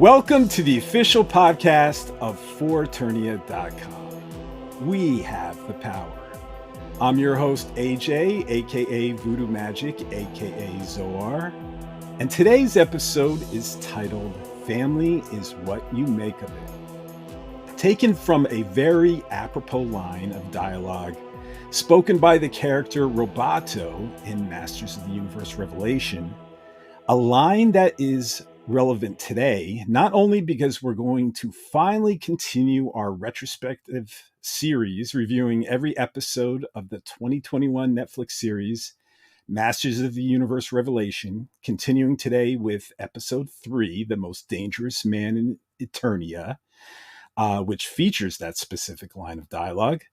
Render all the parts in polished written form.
Welcome to the official podcast of Eternia.com. We have the power. I'm your host, AJ, aka Voodoo Magic, aka Zoar. And today's episode is titled Family is What You Make of It. Taken from a very apropos line of dialogue spoken by the character Roboto in Masters of the Universe Revelation, a line that is relevant today, not only because we're going to finally continue our retrospective series reviewing every episode of the 2021 Netflix series Masters of the Universe Revelation, continuing today with episode 3, The Most Dangerous Man in Eternia, which features that specific line of dialogue.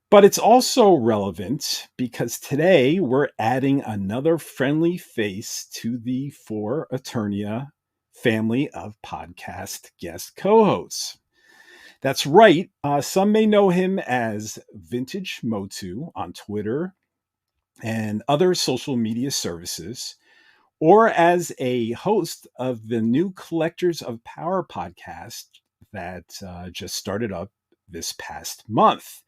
But it's also relevant because today we're adding another friendly face to the For Eternia family of podcast guest co-hosts. That's right. Some may know him as Vintage Motu on Twitter and other social media services, or as a host of the new Collectors of Power podcast that just started up this past month.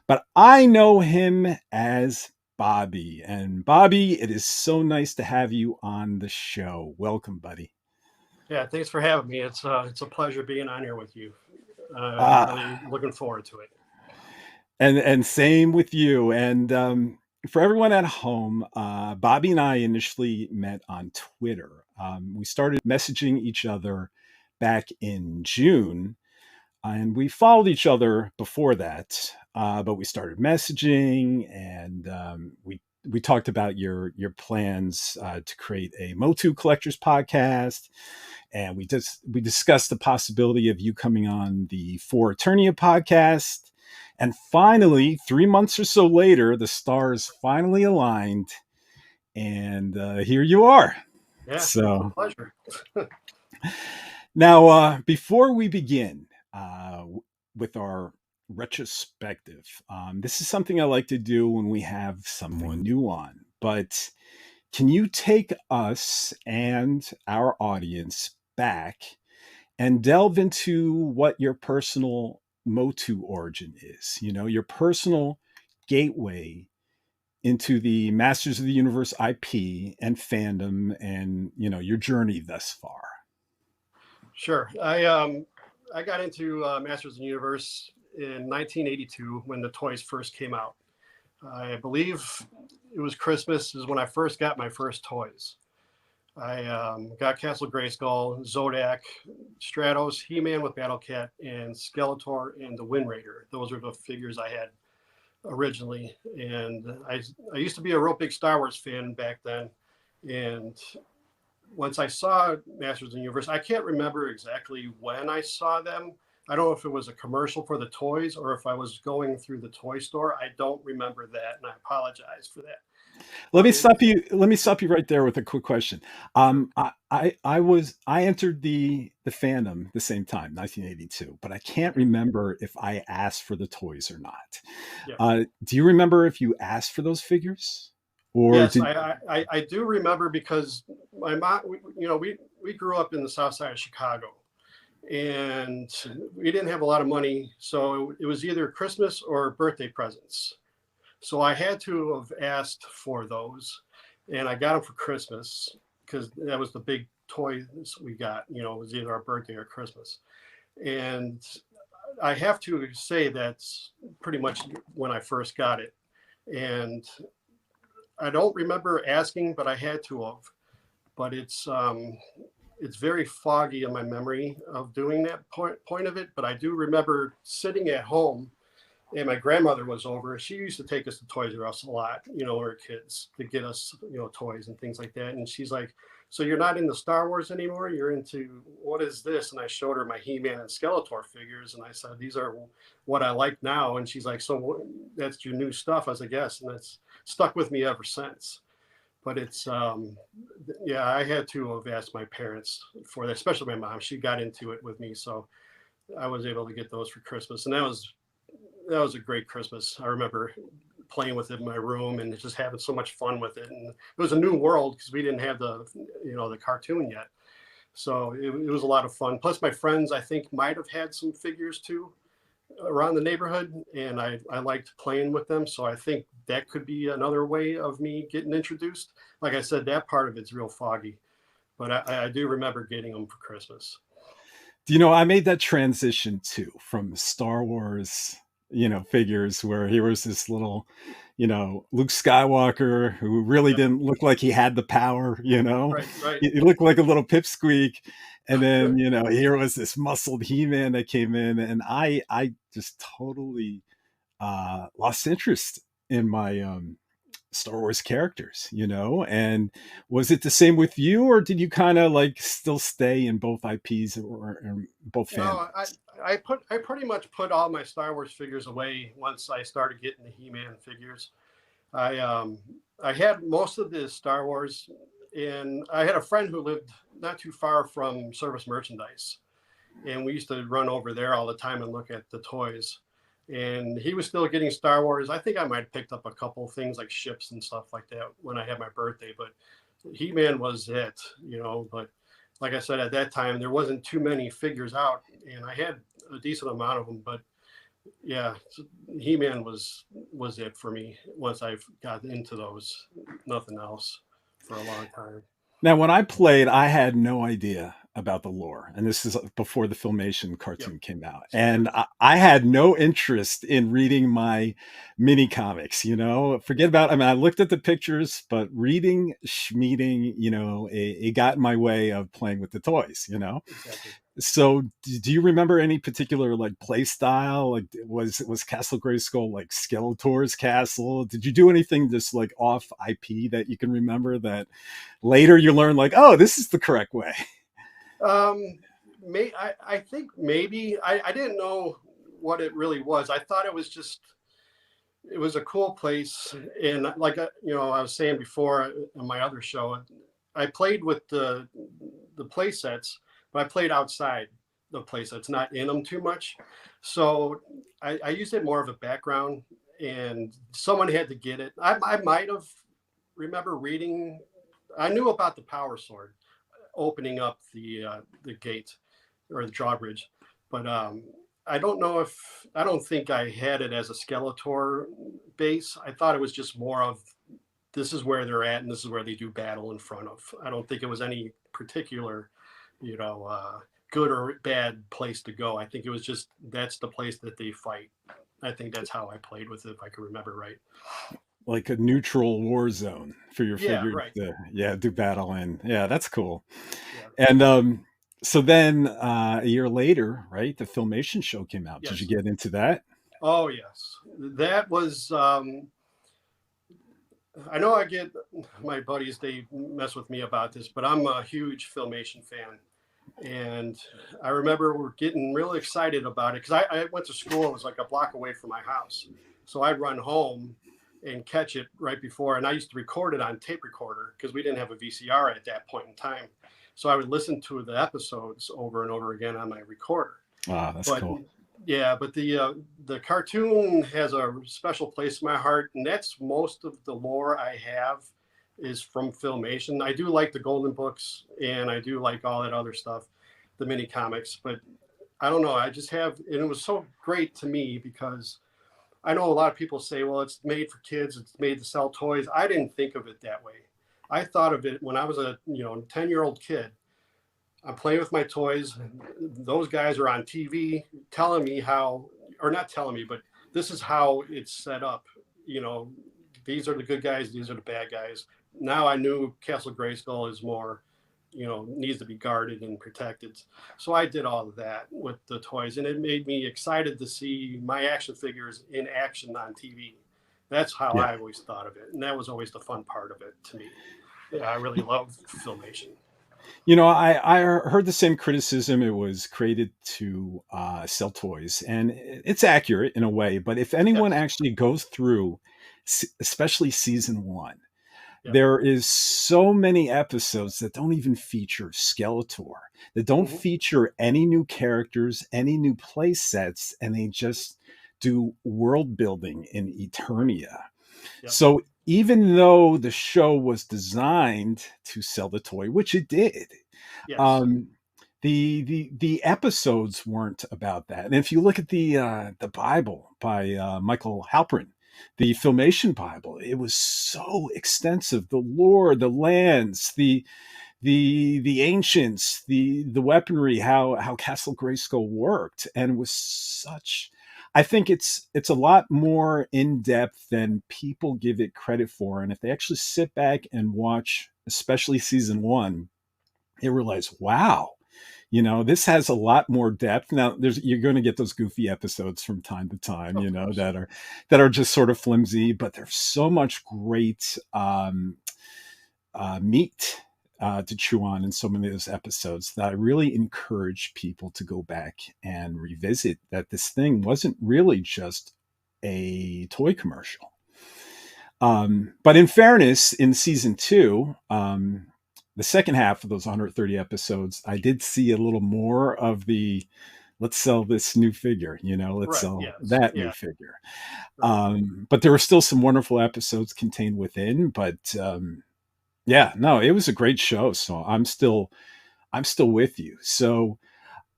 But I know him as Bobby. And Bobby, it is so nice to have you on the show. Welcome, buddy. Yeah, thanks for having me. It's a pleasure being on here with you. I'm really looking forward to it. And same with you. And for everyone at home, Bobby and I initially met on Twitter. We started messaging each other back in June. And we followed each other before that, but we started messaging, and we talked about your plans to create a Motu Collectors podcast, and we discussed the possibility of you coming on the For Eternia podcast, and finally, 3 months or so later, the stars finally aligned, and here you are. Yeah, so it's a pleasure. Now, before we begin with our retrospective, this is something I like to do when we have someone new on. But can you take us and our audience back and delve into what your personal Motu origin is? You know, your personal gateway into the Masters of the Universe IP and fandom, and your journey thus far. Sure. I got into Masters of the Universe in 1982 when the toys first came out. I believe it was Christmas is when I first got my first toys. I got Castle Grayskull, Zodak, Stratos, He-Man with Battle Cat, and Skeletor and the Wind Raider. Those were the figures I had originally. And I used to be a real big Star Wars fan back then. And once I saw Masters of the Universe, I can't remember exactly when I saw them. I don't know if it was a commercial for the toys or if I was going through the toy store. I don't remember that, and I apologize for that. Let me stop you right there with a quick question. I entered the fandom the same time, 1982, but I can't remember if I asked for the toys or not. Yeah. Do you remember if you asked for those figures? Or yes, I do remember because my mom, we grew up in the South Side of Chicago, and we didn't have a lot of money, so it was either Christmas or birthday presents. So I had to have asked for those, and I got them for Christmas because that was the big toy we got. It was either our birthday or Christmas, and I have to say that's pretty much when I first got it, and I don't remember asking, but I had to have. But it's very foggy in my memory of doing that point of it. But I do remember sitting at home, and my grandmother was over. She used to take us to Toys R Us a lot, when we were kids, to get us, toys and things like that. And she's like, "So you're not into Star Wars anymore? You're into, what is this?" And I showed her my He-Man and Skeletor figures, and I said, "These are what I like now." And she's like, "So that's your new stuff?" I was like, "Yes," and that's stuck with me ever since. But it's I had to have asked my parents for that, especially my mom. She got into it with me, so I was able to get those for Christmas, and that was a great Christmas. I remember playing with it in my room and just having so much fun with it. And it was a new world because we didn't have the cartoon yet. So it was a lot of fun. Plus, my friends, I think, might have had some figures too around the neighborhood, and I liked playing with them. So I think that could be another way of me getting introduced. Like I said, that part of it's real foggy, but I do remember getting them for Christmas. I made that transition too from Star Wars, figures where he was this little, Luke Skywalker who really Yeah, didn't look like he had the power, right, right. He looked like a little pipsqueak. And then, here was this muscled He-Man that came in, and I just totally lost interest in my Star Wars characters, and was it the same with you, or did you kind of like still stay in both IPs or both No, fandoms? I pretty much put all my Star Wars figures away once I started getting the He-Man figures. I um I had most of the Star Wars, and I had a friend who lived not too far from Service Merchandise, and we used to run over there all the time and look at the toys. And he was still getting Star Wars. I think I might have picked up a couple things like ships and stuff like that when I had my birthday, but He-Man was it. But like I said, at that time there wasn't too many figures out, and I had a decent amount of them. But yeah, He-Man was it for me once I got into those. Nothing else for a long time. Now, when I played, I had no idea about the lore, and this is before the Filmation Yep, cartoon came out, same and here. I had no interest in reading my mini comics. Forget about. I mean, I looked at the pictures, but reading, schmeeding, it got in my way of playing with the toys. Exactly. So, do you remember any particular like play style? Like, was Castle Grayskull like Skeletor's castle? Did you do anything just like off IP that you can remember that later you learn like, oh, this is the correct way? Um, I think maybe I didn't know what it really was. I thought it was a cool place, and like I was saying before in my other show, I played with the play sets, but I played outside the play sets, not in them too much. So I used it more of a background, and someone had to get it. I might have remember reading. I knew about the power sword opening up the gate or the drawbridge, but I don't think I had it as a Skeletor base. I thought it was just more of this is where they're at and this is where they do battle in front of. I don't think it was any particular, you know, uh, good or bad place to go. I think it was just that's the place that they fight. I think that's how I played with it, if I can remember right. Like a neutral war zone for your Yeah, figure right. to, yeah, do battle in. Yeah, that's cool. Yeah. And so then a year later, right, the Filmation show came out. Did you Yes. get into that? Oh, yes. That was. I know I get my buddies. They mess with me about this, but I'm a huge Filmation fan. And I remember we're getting really excited about it because I went to school. It was like a block away from my house, so I'd run home and catch it right before. And I used to record it on tape recorder because we didn't have a VCR at that point in time. So I would listen to the episodes over and over again on my recorder. Ah, that's But cool. yeah, but the cartoon has a special place in my heart, and that's most of the lore I have is from Filmation. I do like the Golden Books, and I do like all that other stuff, the mini comics. But I don't know. I just have, and it was so great to me because I know a lot of people say, "Well, it's made for kids. It's made to sell toys." I didn't think of it that way. I thought of it when I was a 10-year-old kid. I'm playing with my toys. Those guys are on TV telling me how, or not telling me, but this is how it's set up. You know, these are the good guys, these are the bad guys. Now I knew Castle Grayskull is more, needs to be guarded and protected. So I did all of that with the toys, and it made me excited to see my action figures in action on TV. That's how Yeah. I always thought of it, and that was always the fun part of it to me. Yeah, I really love Filmation. I heard the same criticism. It was created to sell toys, and it's accurate in a way. But if anyone Yes. actually goes through, especially season one, Yep. there is so many episodes that don't even feature Skeletor, that don't Hmm. feature any new characters, any new play sets, and they just do world building in Eternia. Yep. So even though the show was designed to sell the toy, which it did, Yes. Um, the episodes weren't about that. And if you look at the Bible by Michael Halprin, the Filmation Bible, it was so extensive. The lore, the lands, the ancients, the weaponry, how Castle Grayskull worked, and it was such. I think it's a lot more in depth than people give it credit for. And if they actually sit back and watch, especially season one, they realize, wow, this has a lot more depth. Now you're going to get those goofy episodes from time to time, Of course. that are just sort of flimsy, but there's so much great meat to chew on in so many of those episodes that I really encourage people to go back and revisit, that this thing wasn't really just a toy commercial. But in fairness, in season two, the second half of those 130 episodes, I did see a little more of the let's sell this new figure, let's Right. sell Yes. that new Yeah. figure. Right. But there were still some wonderful episodes contained within. But yeah, no, it was a great show. So I'm still with you. So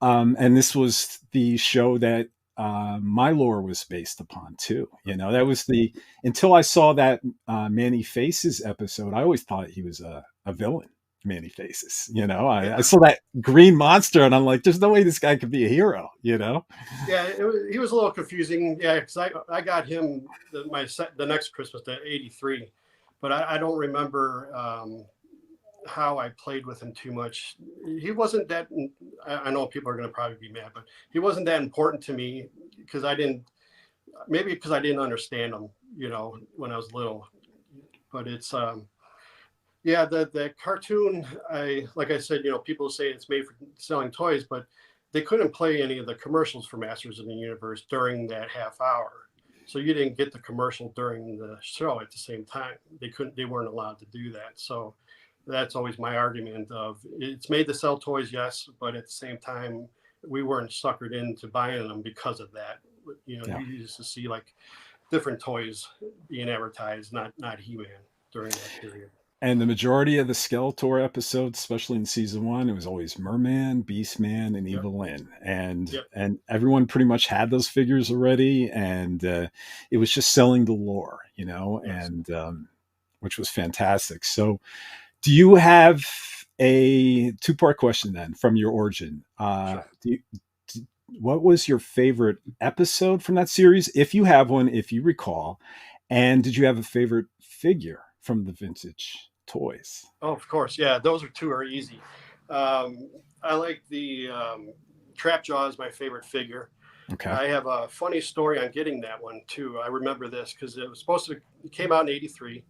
and this was the show that my lore was based upon too. That was until I saw that Manny Faces episode, I always thought he was a villain. Manny Faces, I Yeah. saw that green monster and I'm like, there's no way this guy could be a hero. Yeah. He was a little confusing. Yeah, because I got him the next Christmas, the '83, but I don't remember how I played with him too much. He wasn't that. I know people are going to probably be mad, but he wasn't that important to me because I didn't. Maybe because I didn't understand him, when I was little. But it's yeah, the cartoon. Like I said, people say it's made for selling toys, but they couldn't play any of the commercials for Masters of the Universe during that half hour. So you didn't get the commercial during the show at the same time. They weren't allowed to do that. So that's always my argument of it's made to sell toys, yes, but at the same time, we weren't suckered into buying them because of that. Yeah. You used to see like different toys being advertised, not He-Man during that period. And the majority of the Skeletor episodes, especially in season one, it was always Mer-Man, Beast-Man, and Yep. Evil-Lyn, and Yep. and everyone pretty much had those figures already, and it was just selling the lore, Yes. and which was fantastic. So, do you have a two-part question then from your origin? Sure. What was your favorite episode from that series, if you have one, if you recall, and did you have a favorite figure from the vintage toys? Oh, of course. Yeah, those two are easy. I like the Trap Jaw is my favorite figure. Okay. I have a funny story on getting that one too. I remember this because it came out in '83,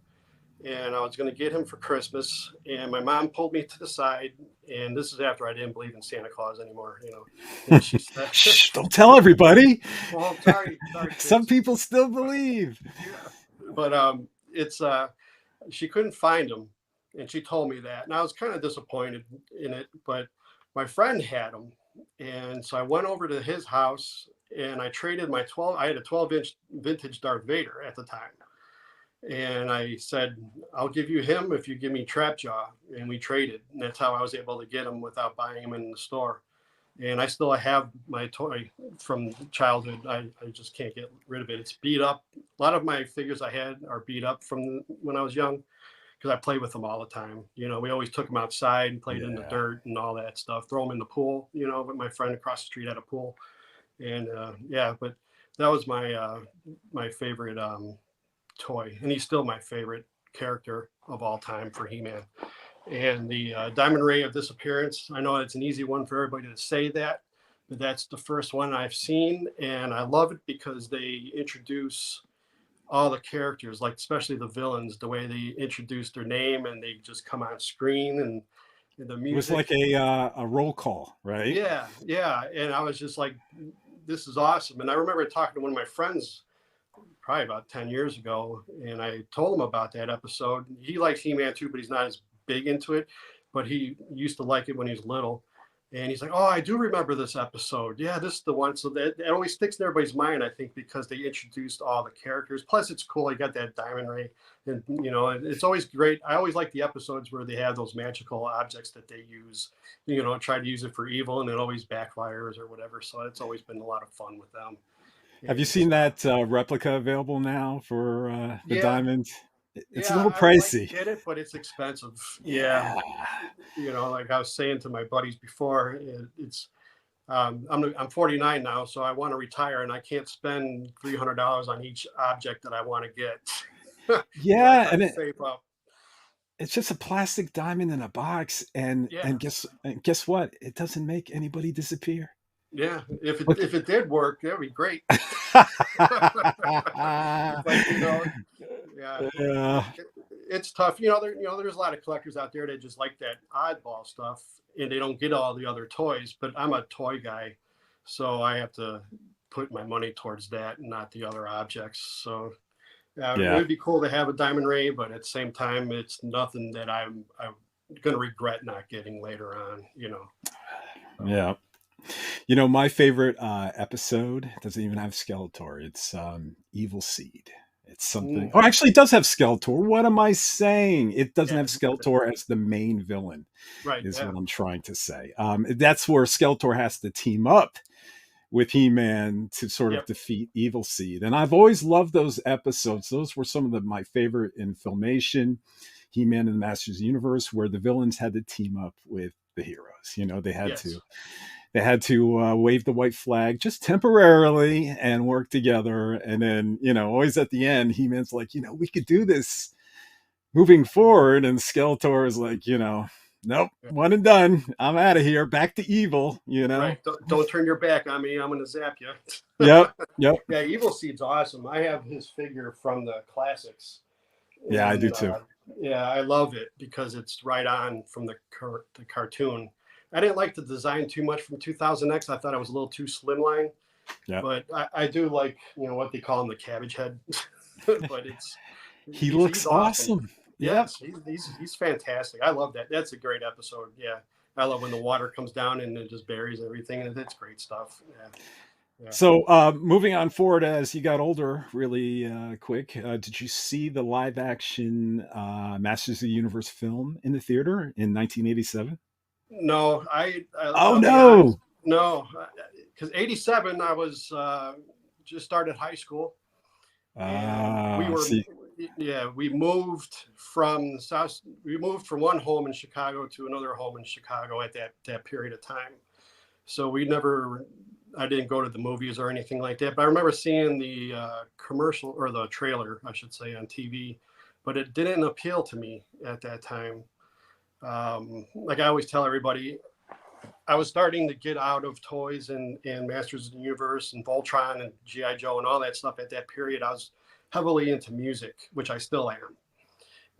and I was going to get him for Christmas, and my mom pulled me to the side, and this is after I didn't believe in Santa Claus anymore, and she said, Shh, don't tell everybody. "Well, sorry, Some kids." people still believe. Yeah, but it's she couldn't find him, and she told me that, and I was kind of disappointed in it. But my friend had him, and so I went over to his house, and I traded my 12. I had a 12-inch vintage Darth Vader at the time, and I said, "I'll give you him if you give me Trapjaw," and we traded, and that's how I was able to get him without buying him in the store. And I still have my toy from childhood. I just can't get rid of it. It's beat up. A lot of my figures I had are beat up from when I was young because I played with them all the time. We always took them outside and played in the Yeah. dirt and all that stuff. Throw them in the pool. But my friend across the street had a pool, and yeah. But that was my favorite toy, and he's still my favorite character of all time for He-Man. And the Diamond Ray of Disappearance. I know it's an easy one for everybody to say that, but that's the first one I've seen, and I love it because they introduce all the characters, like especially the villains, the way they introduce their name and they just come on screen and the It was music. like a roll call, right? Yeah, yeah, and I was just like, this is awesome. And I remember talking to one of my friends probably about 10 years ago, and I told him about that episode. He likes He-Man too, but he's not as big into it, but he used to like it when he was little. And he's like, "Oh, I do remember this episode. Yeah, this is the one." So that it always sticks in everybody's mind, I think, because they introduced all the characters. Plus, it's cool. You got that diamond ray, and it's always great. I always like the episodes where they have those magical objects that they use. Try to use it for evil, and it always backfires or whatever. So it's always been a lot of fun with them. Have you And seen that replica available now for the yeah, diamond? It's a yeah, little I would like to pricey. get it, but it's expensive. Yeah, Yeah. like I was saying to my buddies before, it's I'm 49 now, so I want to retire, and I can't spend $300 on each object that I want to get. I Yeah, try and to save up. it's just a plastic diamond in a box, and Yeah, and guess what? It doesn't make anybody disappear. yeah. If it Look. if it did work, that'd be great. But yeah, Yeah. it's tough. There's a lot of collectors out there that just like that oddball stuff, and they don't get all the other toys. But I'm a toy guy, so I have to put my money towards that and not the other objects. So it Yeah. would be cool to have a diamond ray, but at the same time, it's nothing that I'm going to regret not getting later on. So, Yeah. My favorite episode doesn't even have Skeletor. It's Evil Seed. It's something. mm, Oh, actually, it does have Skeletor. What am I saying? It doesn't yeah, have Skeletor as the main villain, right. is Yeah. what I'm trying to say. That's where Skeletor has to team up with He-Man to sort of Yep. defeat Evil Seed. And I've always loved those episodes. Those were some of my favorite in Filmation, He-Man and the Masters of the Universe, where the villains had to team up with the heroes. They had to Yes. wave the white flag just temporarily and work together. And then, always at the end, He-Man's like, we could do this moving forward. And Skeletor is like, nope, one and done. I'm out of here. Back to evil, Right. Don't turn your back on me. I'm going to zap you. Yep. Yep. Yeah, Evil Seed's awesome. I have his figure from the classics, Yeah, I do and too. yeah, I love it because it's right on from the cartoon. I didn't like the design too much from 2000X. I thought it was a little too slimline, Yeah. but I do like what they call him, the cabbage head. But He looks he's awesome. Yep. Yes, he's fantastic. I love that. That's a great episode. Yeah, I love when the water comes down and it just buries everything, and it's great stuff. Yeah. Yeah. So, moving on forward as you got older, really quick, did you see the live action Masters of the Universe film in the theater in 1987? No, Oh I'll be honest. no! No, because '87 I was just started high school, and See, we moved from the south. We moved from one home in Chicago to another home in Chicago at that period of time. So I didn't go to the movies or anything like that. But I remember seeing the commercial, or the trailer, I should say, on TV, but it didn't appeal to me at that time. Like I always tell everybody, I was starting to get out of toys and Masters of the Universe and Voltron and G.I. Joe and all that stuff at that period. I was heavily into music, which I still am.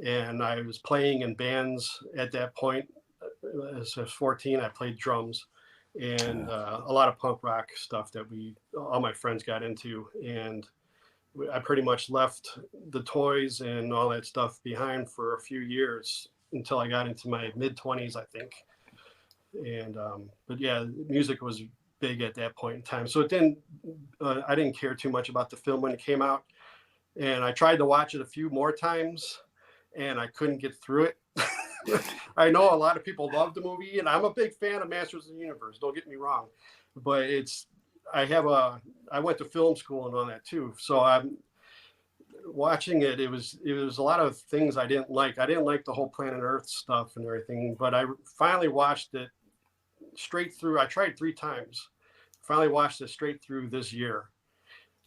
And I was playing in bands at that point. As I was 14, I played drums and a lot of punk rock stuff that all my friends got into. And I pretty much left the toys and all that stuff behind for a few years until I got into my mid 20s, I think. And but yeah, music was big at that point in time. So I didn't care too much about the film when it came out, and I tried to watch it a few more times, and I couldn't get through it. I know a lot of people love the movie, and I'm a big fan of Masters of the Universe. Don't get me wrong, but I went to film school and all that too. So I'm watching it. It was a lot of things I didn't like. I didn't like the whole Planet Earth stuff and everything. But I finally watched it straight through. I tried 3 times. Finally watched it straight through this year,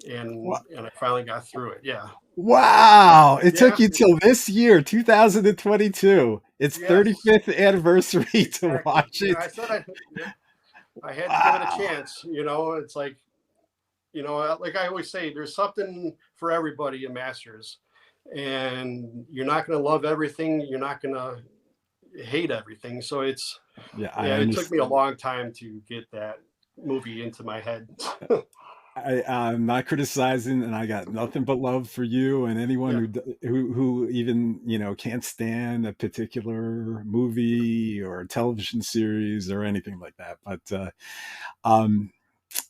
and I finally got through it. Yeah. Wow! It Yeah. took you till this year, 2022. It's Yes. 35th anniversary to Exactly. watch Yeah, it. I said I had to give it a Wow! chance. It's like, like I always say, there's something for everybody in Masters, and you're not going to love everything. You're not going to hate everything. So Yeah, it took me a long time to get that movie into my head. I'm not criticizing, and I got nothing but love for you and anyone Yeah. who even can't stand a particular movie or television series or anything like that. But um,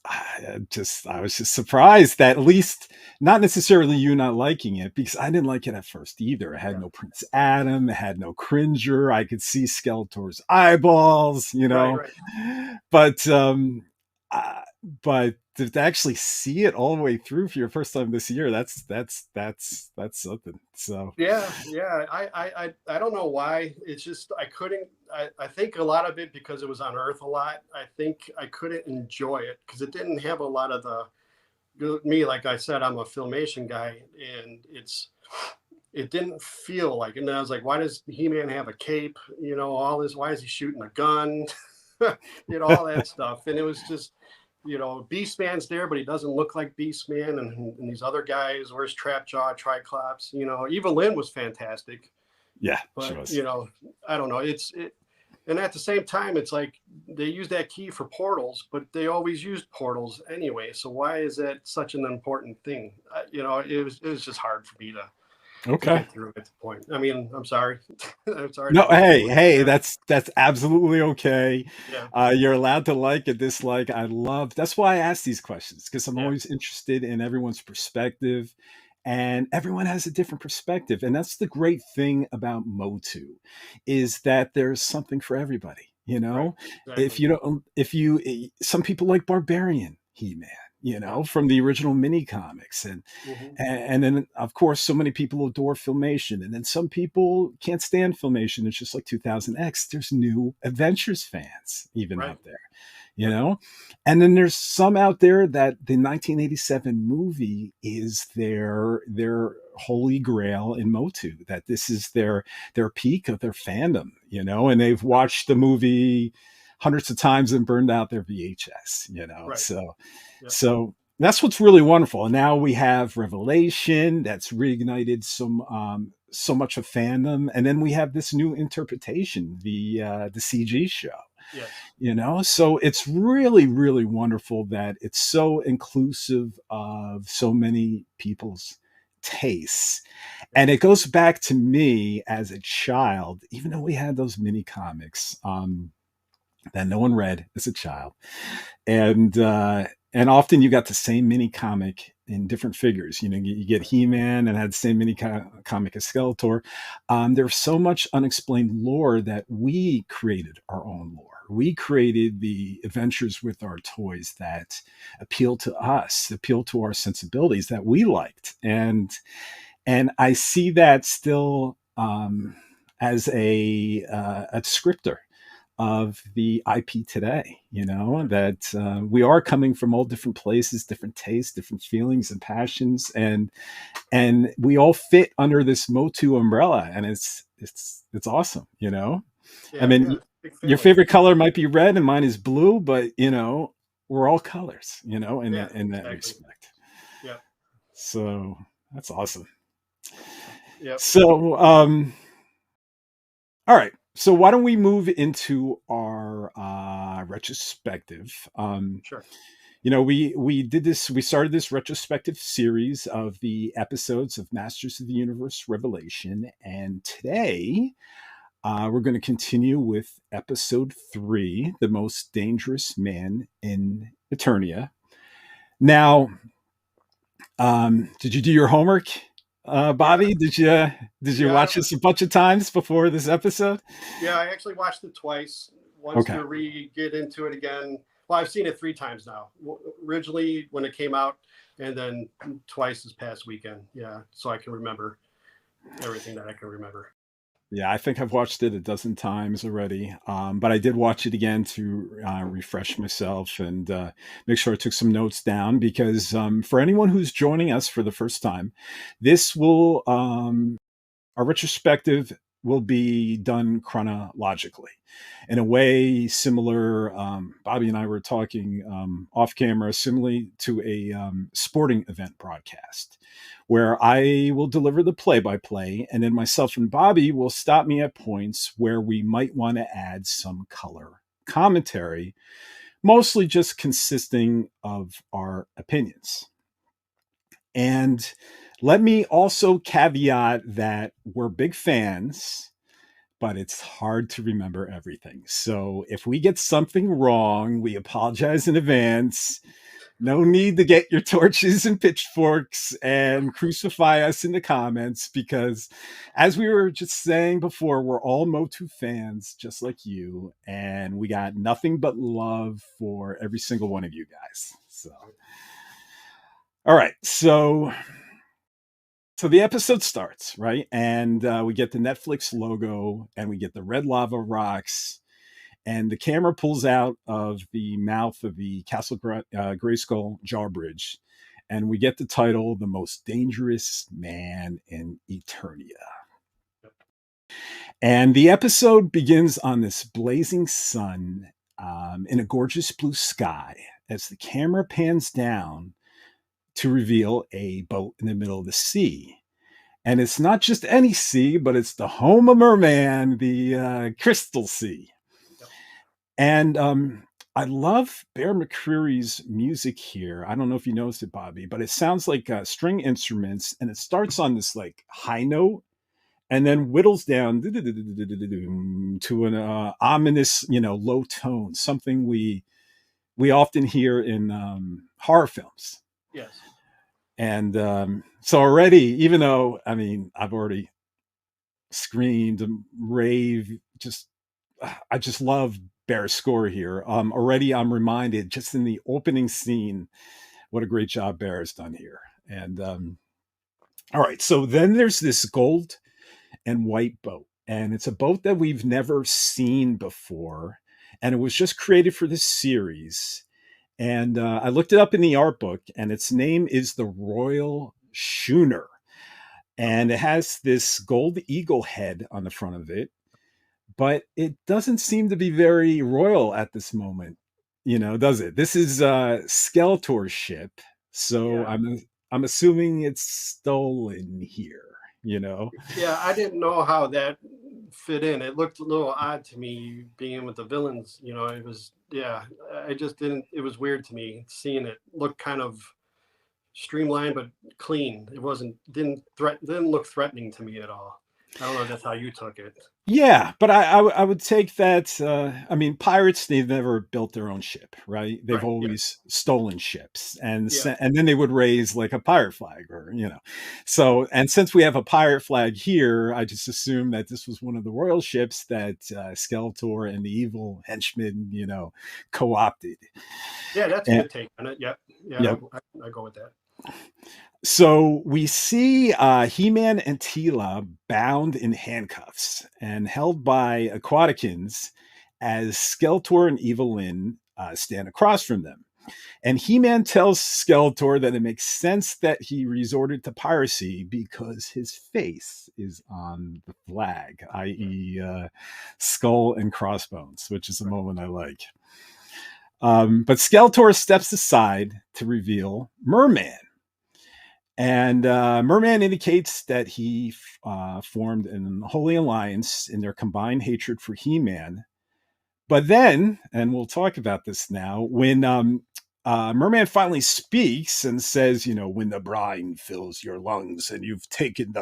I was just surprised that, at least not necessarily you not liking it, because I didn't like it at first either. It had Yeah. no Prince Adam, it had no Cringer. I could see Skeletor's eyeballs, Right. Right. but uh, but to actually see it all the way through for your first time this year, that's something. So Yeah, yeah. I don't know why. It's just I couldn't. I think a lot of it because it was on Earth a lot. I think I couldn't enjoy it because it didn't have a lot of me. Like I said, I'm a filmation guy, and it didn't feel like. And I was like, why does He-Man have a cape? All this. Why is he shooting a gun? All that stuff. And it was just, Beast Man's there, but he doesn't look like Beast Man. And these other guys, where's Trapjaw, Triclops? Evil-Lyn was fantastic, yeah, she but was. I don't know. And at the same time, it's like they use that key for portals, but they always used portals anyway. So why is that such an important thing? It was just hard for me to Okay. get through at the point. I mean, I'm sorry. I'm sorry to No, bore you, hey, but hey, yeah, that's absolutely okay. yeah, You're allowed to like and dislike. I love. That's why I ask these questions, because I'm yeah, always interested in everyone's perspective, and everyone has a different perspective. And that's the great thing about Motu, is that there's something for everybody. right, If exactly. you don't, if you, some people like Barbarian He-Man, Yeah. from the original mini comics, Hmm. and then of course so many people adore Filmation, and then some people can't stand Filmation. It's just like 2000X. There's new Adventures fans even Right. out there, you Yep. know and then there's some out there that the 1987 movie is their holy grail in Motu, that this is their peak of their fandom, and they've watched the movie hundreds of times and burned out their VHS, Right. so Yep. so that's what's really wonderful. And now we have Revelation that's reignited so much of fandom, and then we have this new interpretation, the CG show. Yes. So it's really, really wonderful that it's so inclusive of so many people's tastes. Yeah. And it goes back to me as a child, even though we had those mini comics that no one read as a child, and often you got the same mini comic in different figures. You get Right. He-Man and had the same mini comic as Skeletor. There's so much unexplained lore that we created our own lore. We created the adventures with our toys that appeal to us, appeal to our sensibilities, that we liked, and I see that still as a descriptor of the IP today, Yeah. that we are coming from all different places, different tastes, different feelings and passions, and we all fit under this Motu umbrella, and it's awesome. I Yeah. Yeah. mean, Big your family. favorite color might be red and mine is blue, but we're all colors, in Yeah. that Exactly. respect. Yeah. So that's awesome. Yep. So all right. So why don't we move into our retrospective? Sure. We did this. We started this retrospective series of the episodes of Masters of the Universe Revelation, and today we're going to continue with episode 3, the most dangerous man in Eternia. Now, did you do your homework, Yeah. Bobby? Did you Yeah. watch this a bunch of times before this episode? Yeah. I actually watched it twice. Once Okay. to get into it again. Well, I've seen it 3 times now. Originally when it came out, and then twice this past weekend. Yeah. So I can remember everything that I can remember. Yeah, I think I've watched it a dozen times already, but I did watch it again to refresh myself and make sure I took some notes down, because for anyone who's joining us for the first time, this will our retrospective will be done chronologically in a way similar. Bobby and I were talking off camera, similarly to a sporting event broadcast, where I will deliver the play by play, and then myself and Bobby will stop me at points where we might want to add some color commentary mostly just consisting of our opinions. And let me also caveat that we're big fans, but it's hard to remember everything. So if we get something wrong, we apologize in advance. No need to get your torches and pitchforks and crucify us in the comments because, as we were just saying before, we're all Motu fans just like you, and we got nothing but love for every single one of you guys. So, all right, so the episode starts, right, and we get the Netflix logo, and we get the red lava rocks, and the camera pulls out of the mouth of the Grayskull Jawbridge, and we get the title, "The Most Dangerous Man in Eternia." And the episode begins on this blazing sun in a gorgeous blue sky as the camera pans down to reveal a boat in the middle of the sea. And it's not just any sea, but it's the home of Mer-Man, the Crystal Sea. Yep. And I love Bear McCreary's music here. I don't know if you noticed it, Bobby, but it sounds like string instruments, and it starts on this like high note, and then whittles down to an ominous, low tone, something we often hear in horror films. Yes. And so already, even though I've already screamed and rave, I just love Bear's score here. Already, I'm reminded just in the opening scene what a great job Bear has done here. And all right, so then there's this gold and white boat, and it's a boat that we've never seen before, and it was just created for this series. And I looked it up in the art book, and its name is the Royal Schooner. And it has this gold eagle head on the front of it, but it doesn't seem to be very royal at this moment, does it? This is Skeletor's ship, so Yeah. I'm assuming it's stolen here. Yeah, I didn't know how that fit in. It looked a little odd to me being with the villains. It was, yeah, I just didn't, it was weird to me seeing it look kind of streamlined but clean. It didn't look threatening to me at all. I don't know if that's how you took it. Yeah, but I would take that. Pirates, they've never built their own ship, right? They've Right. Yeah. always stolen ships, and Yeah. and then they would raise like a pirate flag, or. So, and since we have a pirate flag here, I just assume that this was one of the royal ships that Skeletor and the evil henchmen, co-opted. Yeah, that's a And, good take on it. Yep. Yeah, yep. I go with that. So we see He-Man and Teela bound in handcuffs and held by Aquaticans as Skeletor and Evil-Lyn stand across from them. And He-Man tells Skeletor that it makes sense that he resorted to piracy because his face is on the flag, i.e., skull and crossbones, which is a moment I like. But Skeletor steps aside to reveal Mer-Man. And Mer-Man indicates that he formed an holy alliance in their combined hatred for He-Man. But then, and we'll talk about this now, when Mer-Man finally speaks and says, when the brine fills your lungs and you've taken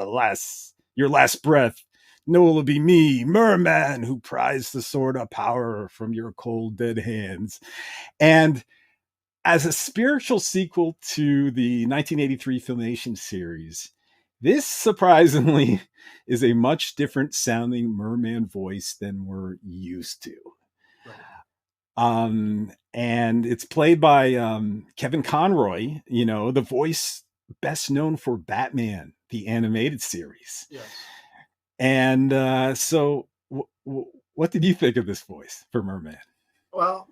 your last breath, no, it'll be me, Mer-Man, who pries the sword of power from your cold, dead hands. And as a spiritual sequel to the 1983 Filmation series, this surprisingly is a much different sounding Mer-Man voice than we're used to. Right. And it's played by Kevin Conroy, the voice best known for Batman, the animated series. Yes. And so, what did you think of this voice for Mer-Man? Well,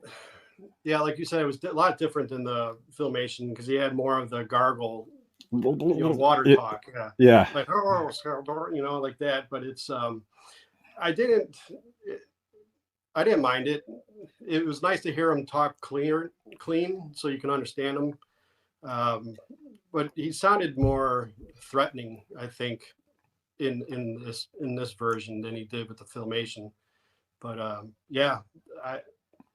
yeah, like you said, it was a lot different than the Filmation because he had more of the gargle, water talk. Yeah. Yeah. Like, oh, like that. But it's, I didn't, I didn't mind it. It was nice to hear him talk clean, so you can understand him. But he sounded more threatening, I think, in this version than he did with the Filmation. But yeah,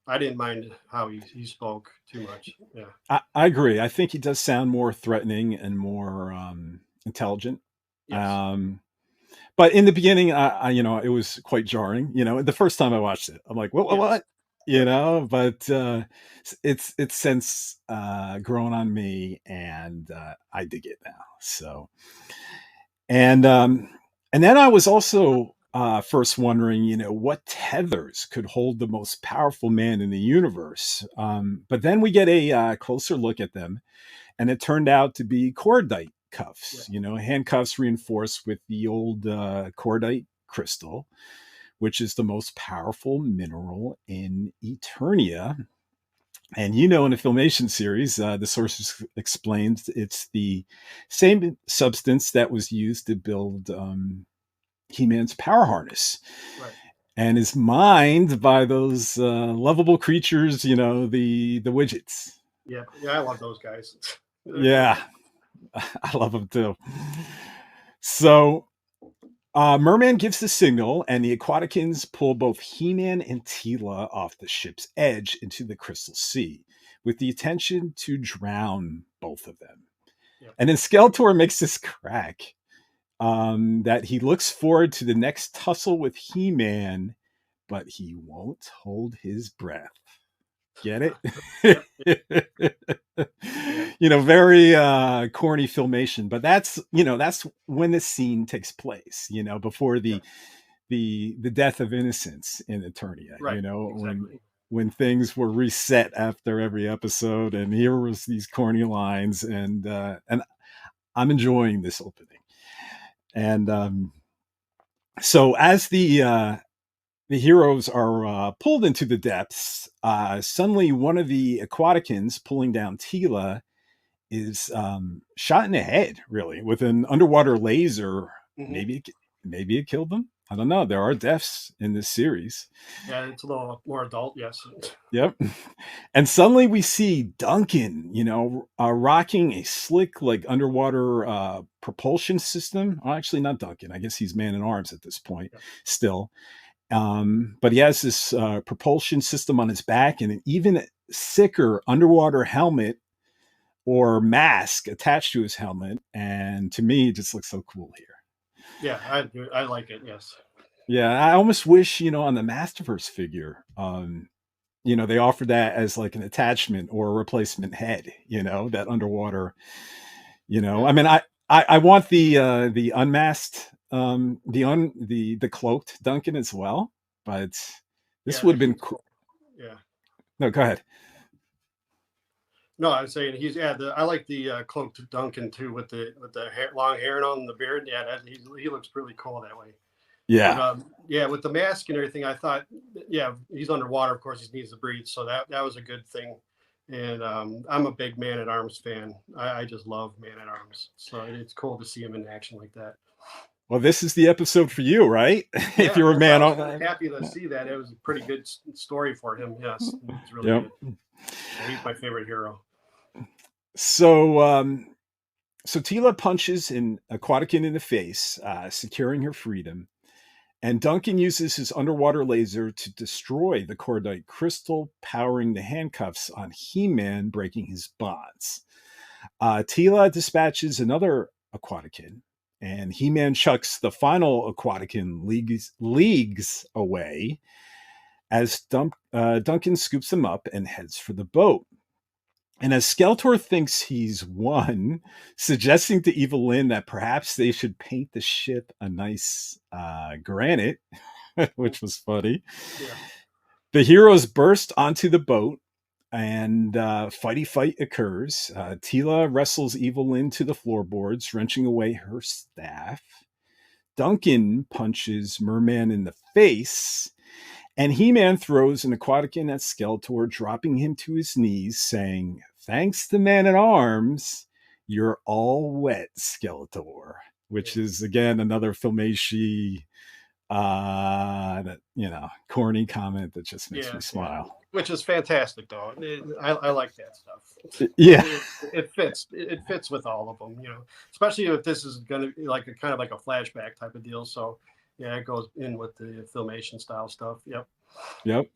I didn't mind how he spoke too much. Yeah. I agree. I think he does sound more threatening and more intelligent. Yes. Um, but in the beginning, it was quite jarring. The first time I watched it, I'm like, what, what, Yes. what? Yep. But it's since grown on me, and I dig it now. So, and and then I was also first wondering, what tethers could hold the most powerful man in the universe. But then we get a closer look at them, and it turned out to be cordite Yeah. cuffs. Handcuffs reinforced with the old cordite crystal, which is the most powerful mineral in Eternia. And in the Filmation series, the sources explained it's the same substance that was used to build He-Man's power harness, Right. and is mined by those lovable creatures, the widgets. Yeah. Yeah. I love those guys. They're great. Yeah, I love them too. So Mer-Man gives the signal, and the Aquaticans pull both He-Man and Teela off the ship's edge into the Crystal Sea, with the intention to drown both of them. Yep. And then Skeletor makes this crack that he looks forward to the next tussle with He-Man, but he won't hold his breath. Get Yep. it? Yeah. Very corny Filmation, but that's when the scene takes place, before Yeah. the death of innocence in Eternia, Right. when Exactly. things were reset after every episode, and here was these corny lines, and I'm enjoying this opening. And so as the heroes are pulled into the depths, suddenly one of the Aquaticans pulling down Teela is shot in the head, really, with an underwater laser. Hmm. Maybe it killed them. I don't know. There are deaths in this series. Yeah. It's a little more adult. Yes. Yep. And suddenly we see Duncan, rocking a slick, like underwater propulsion system. Well, actually, not Duncan. I guess he's man in arms at this point Yep. still. But he has this propulsion system on his back, and an even sicker underwater helmet or mask attached to his helmet. And to me, it just looks so cool here. Yeah. I like it. Yes. Yeah, I almost wish, on the Masterverse figure, they offered that as like an attachment or a replacement head, that underwater, Yeah. I mean, I want the unmasked, the cloaked Duncan as well, but this Yeah. would have That been he's cool. cool. Yeah. No, go ahead. No, I was saying he's yeah. I like the cloaked Duncan too with the hair, long hair and on the beard. Yeah, he looks really cool that way. But Yeah. yeah, with the mask and everything, I thought yeah he's underwater. Of course, he needs to breathe, so that was a good thing. And I'm a big Man at Arms fan. I just love Man at Arms, so it's cool to see him in action like that. Well, this is the episode for you, right? If Yeah, you're a that's why I man was really on. happy to see that. It was a pretty good story for him. Yes, it's really Yep. good. Yeah, he's my favorite hero. So, so Tila punches an Aquatican in the face, securing her freedom. And Duncan uses his underwater laser to destroy the cordite crystal, powering the handcuffs on He-Man, breaking his bonds. Tila dispatches another Aquatican, and He-Man chucks the final Aquatican leagues away as Duncan scoops him up and heads for the boat. And as Skeletor thinks he's won, suggesting to Evil-Lyn that perhaps they should paint the ship a nice granite, which was funny. Yeah. The heroes burst onto the boat, and fighty fight occurs. Tila wrestles Evil-Lyn to the floorboards, wrenching away her staff. Duncan punches Mer-Man in the face, and He-Man throws an Aquatican at Skeletor, dropping him to his knees, saying, "Thanks to Man-at-Arms, you're all wet, Skeletor," which Yeah. is, again, another Filmation that corny comment that just makes Yeah, me yeah, smile. which is fantastic though. I like that stuff. Yeah. It fits. It fits with all of them, you know. Especially if this is going to be like a kind of like a flashback type of deal. So yeah, it goes in with the Filmation style stuff. Yep. Yep.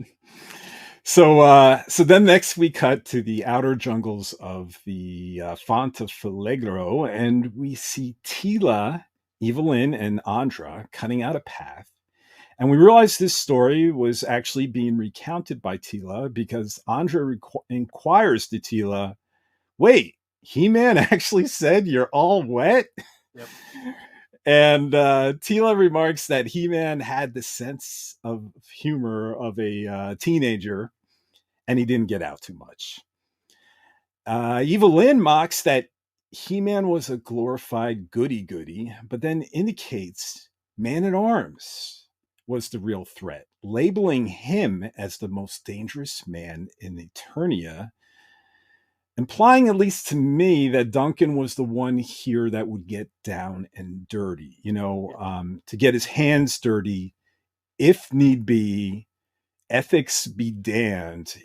So then next we cut to the outer jungles of the Font of Filegro, and we see Tila, Evil-Lyn, and Andra cutting out a path. And we realize this story was actually being recounted by Tila because Andra inquires to Tila, wait, He-Man actually said you're all wet? Yep. And Tila remarks that He-Man had the sense of humor of a teenager, and he didn't get out too much. Evil-Lyn mocks that He-Man was a glorified goody-goody, but then indicates Man-at-Arms was the real threat, labeling him as the most dangerous man in Eternia, implying, at least to me, that Duncan was the one here that would get down and dirty, Yep. to get his hands dirty if need be, ethics be damned.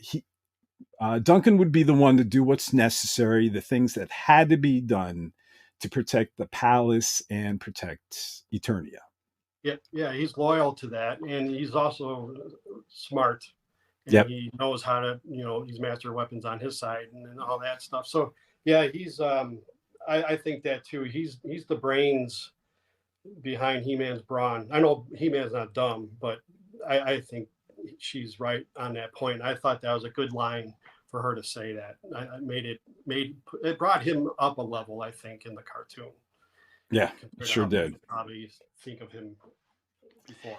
Duncan would be the one to do what's necessary, the things that had to be done to protect the palace and protect Eternia. Yeah, yeah, he's loyal to that, and he's also smart, and Yep. he knows how to, he's master weapons on his side and all that stuff. So yeah, he's I think that too. He's the brains behind He-Man's brawn. I know He-Man's not dumb, but I think she's right on that point. I thought that was a good line for her to say that. I made it brought him up a level, I think, in the cartoon Yeah, compared to sure how did. people probably think of him before.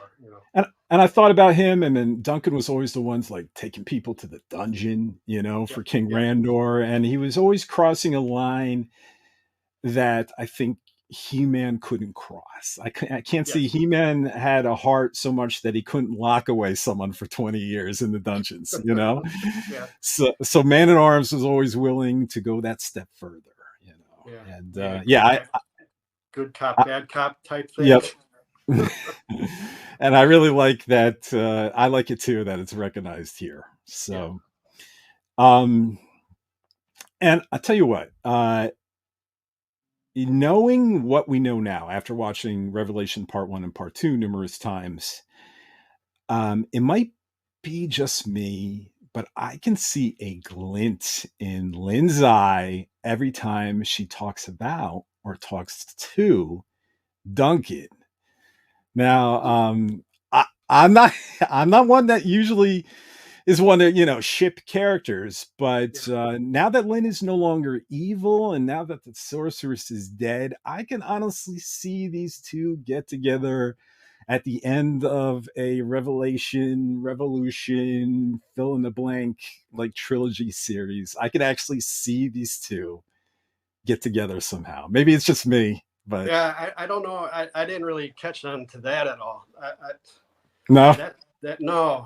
And I thought about him, and then Duncan was always the ones like taking people to the dungeon, Yep, for King yep, Randor, and he was always crossing a line that I think He-Man couldn't cross. I can't see yes, He-Man had a heart so much that he couldn't lock away someone for 20 years in the dungeons. yeah, So Man at Arms was always willing to go that step further. yeah, And yeah. yeah, Good cop, I bad cop type thing. yep. And I really like that. I like it too that it's recognized here. Yeah, Um, and I tell you what, knowing what we know now after watching Revelation Part 1 and Part 2 numerous times, it might be just me, but I can see a glint in Lynn's eye every time she talks about or talks to Duncan. Now, I'm not I'm not one that usually is one that ship characters, yeah, but now that Lynn is no longer evil, and now that the sorceress is dead, I can honestly see these two get together at the end of a revolution, fill in the blank, like trilogy series. I could actually see these two get together somehow. Maybe it's just me, but yeah. I don't know. I didn't really catch on to that at all. no. That no.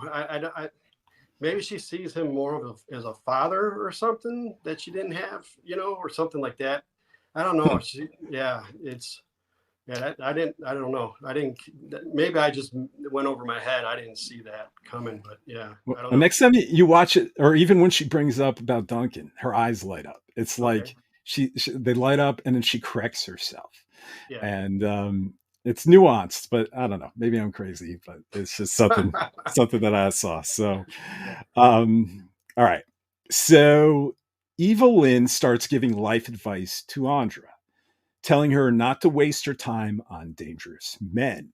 Maybe she sees him more of as a father or something that she didn't have, or something like that. I don't know. Yeah, it's yeah. I don't know. I didn't. Maybe I just went over my head. I didn't see that coming. But yeah, Well, I don't know. next time you watch it, or even when she brings up about Duncan, her eyes light up. It's Okay. like they light up, and then she corrects herself, Yeah. and it's nuanced. But I don't know. Maybe I'm crazy, but it's just something that I saw. So, Yeah. all right. So Evil-Lyn starts giving life advice to Andra, telling her not to waste her time on dangerous men.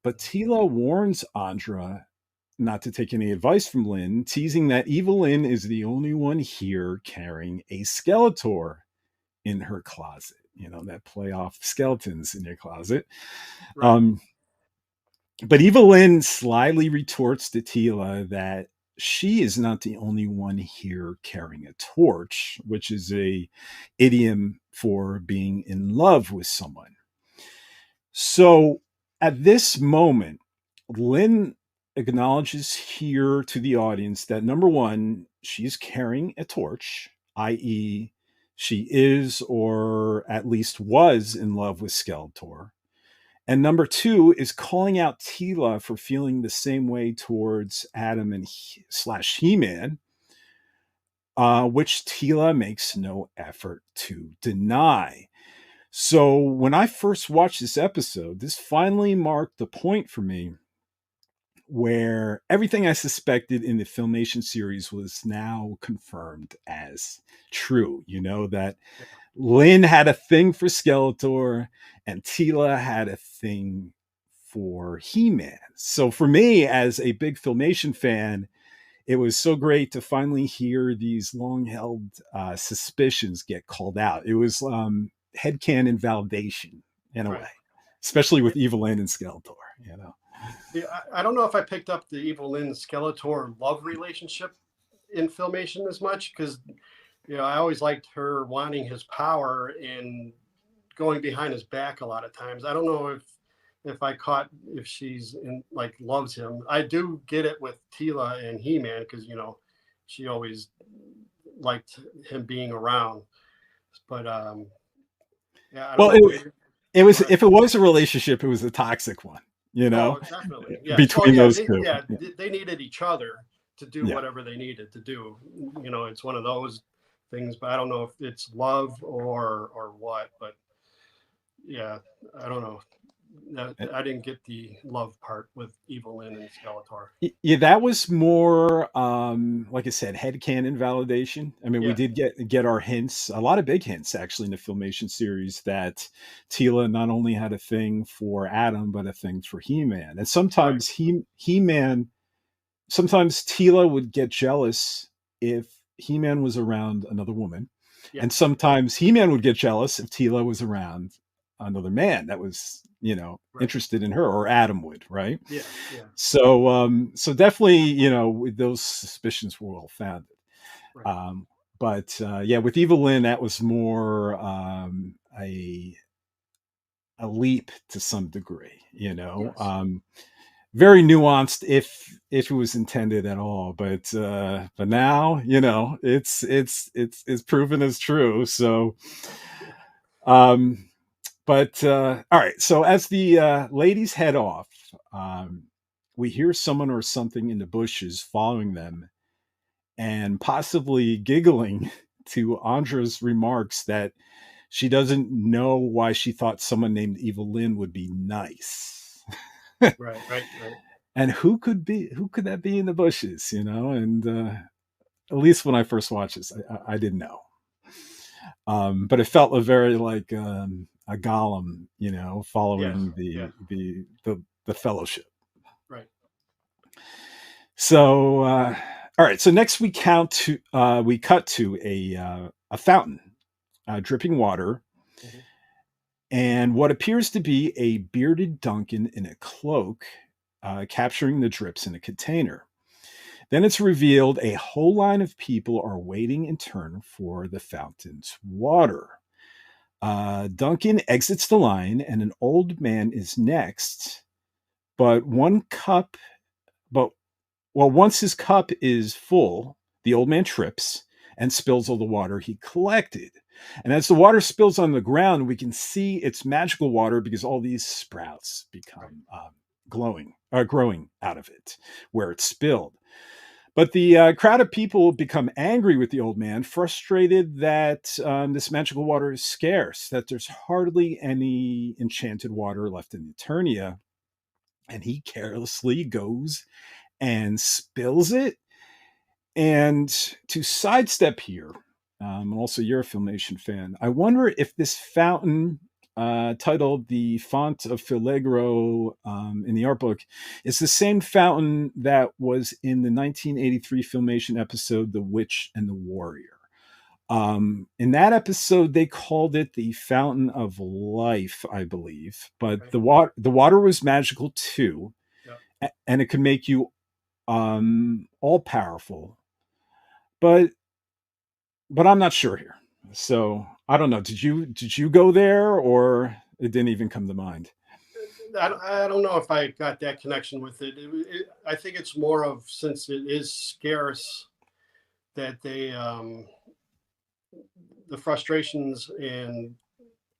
But Tila warns Andra not to take any advice from Lynn, teasing that Evil-Lyn is the only one here carrying a Skeletor in her closet. That play off skeletons in your closet. Right. Um, but Evil-Lyn slyly retorts to Tila that she is not the only one here carrying a torch, which is a idiom for being in love with someone. So at this moment, Lynn acknowledges here to the audience that number one, she's carrying a torch, i.e., she is or at least was in love with Skeletor. And number two is calling out Tila for feeling the same way towards Adam and slash He-Man, which Tila makes no effort to deny. So when I first watched this episode, this finally marked the point for me where everything I suspected in the Filmation series was now confirmed as true. You know, that Yeah. Lynn had a thing for Skeletor and Tila had a thing for He-Man. So for me, as a big Filmation fan, it was so great to finally hear these long-held suspicions get called out. It was headcanon validation in a Right. way, especially Yeah. with Evil-Lyn and Skeletor. You know, Yeah, I don't know if I picked up the Evil-Lyn Skeletor love relationship in Filmation as much because I always liked her wanting his power and going behind his back a lot of times. I don't know if I caught if she's in like loves him. I do get it with Tila and He-Man because she always liked him being around. But yeah, I don't well, know. Maybe it go was ahead. if it was a relationship, it was a toxic one. You know, Oh, definitely. Yeah. Oh, between yeah. those two. They needed each other to do Yeah. whatever they needed to do. It's one of those things, but I don't know if it's love or what. But yeah, I don't know. I didn't get the love part with Evil-Lyn and Skeletor. Yeah, that was more like I said, headcanon validation. I mean, we Yeah. did get our hints, a lot of big hints actually in the Filmation series that Tila not only had a thing for Adam, but a thing for He-Man. And Right. sometimes He-Man, sometimes Tila would get jealous if He-Man was around another woman. Yeah. And sometimes He-Man would get jealous if Tila was around another man that was, Right. interested in her, or Adam would, right? Yeah. Yeah. So definitely, those suspicions were well founded. Right. Um, but yeah, with Evil-Lyn, that was more a leap to some degree. Yes. Very nuanced if it was intended at all. But now, it's proven as true. So, um, but all right. So as the ladies head off, um, we hear someone or something in the bushes following them, and possibly giggling to Andra's remarks that she doesn't know why she thought someone named Evil-Lyn would be nice. Right. Right. Right. And who could that be in the bushes, And at least when I first watched this, I didn't know. But it felt a very like a golem, Yes. following Yeah. the fellowship. Right. So all right, so next we cut to a fountain, dripping water, Mhm. and what appears to be a bearded Duncan in a cloak, capturing the drips in a container. Then it's revealed a whole line of people are waiting in turn for the fountain's water. Duncan exits the line, and an old man is next. But one cup, but well, once his cup is full, the old man trips and spills all the water he collected. And as the water spills on the ground, we can see it's magical water because all these sprouts Right. become growing out of it where it's spilled. But the crowd of people become angry with the old man, frustrated that this magical water is scarce, that there's hardly any enchanted water left in Eternia. And he carelessly goes and spills it. And to sidestep here, also you're a Filmation fan, I wonder if this fountain, titled the Font of Filegro in the art book, is the same fountain that was in the 1983 Filmation episode The Witch and the Warrior. In that episode, they called it the Fountain of Life, I believe, but Okay. the water was magical too, Yeah. and it could make you all powerful, but I'm not sure here. So I don't know. Did you go there, or it didn't even come to mind? I don't know if I got that connection with it. I think it's more of since it is scarce that the frustrations and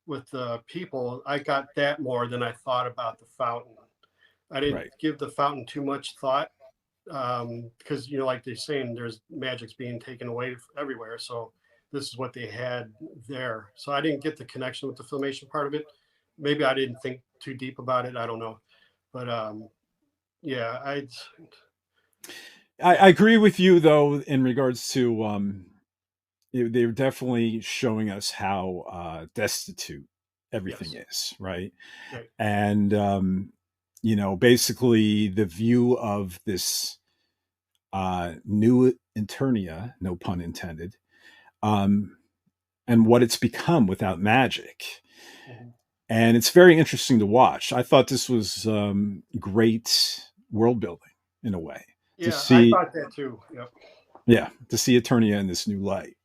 with the people, I got that more than I thought about the fountain. I didn't Right. give the fountain too much thought because like they're saying, there's magic's being taken away everywhere. So this is what they had there. So I didn't get the connection with the Filmation part of it. Maybe I didn't think too deep about it. I don't know, but Yeah, I agree with you though in regards to they're definitely showing us how destitute everything yes, is, right? right. And basically the view of this new Eternia, no pun intended, um, and what it's become without magic. Mhm. And it's very interesting to watch. I thought this was great world building in a way to Yeah, I see, thought that too. Yep. yeah, to see Eternia in this new light.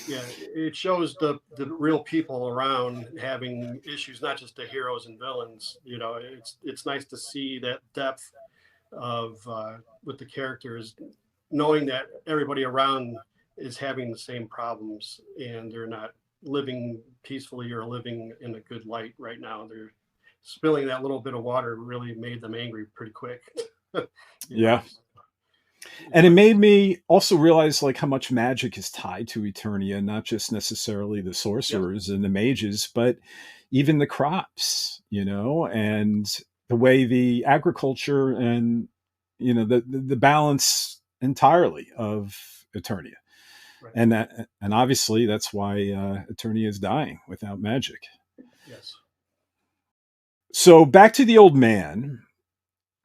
Yeah, it shows the real people around having issues, not just the heroes and villains. You know, it's nice to see that depth of with the characters, knowing that everybody around is having the same problems and they're not living peacefully or living in a good light right now. They're spilling that little bit of water really made them angry pretty quick. you know, Yeah. And it but made me also realize like how much magic is tied to Eternia, not just necessarily the yeah, sorcerers and the mages, but even the crops, and the way the agriculture and the balance entirely of Eternia. right. And obviously that's why Eternia is dying without magic. Yes. So back to the old man.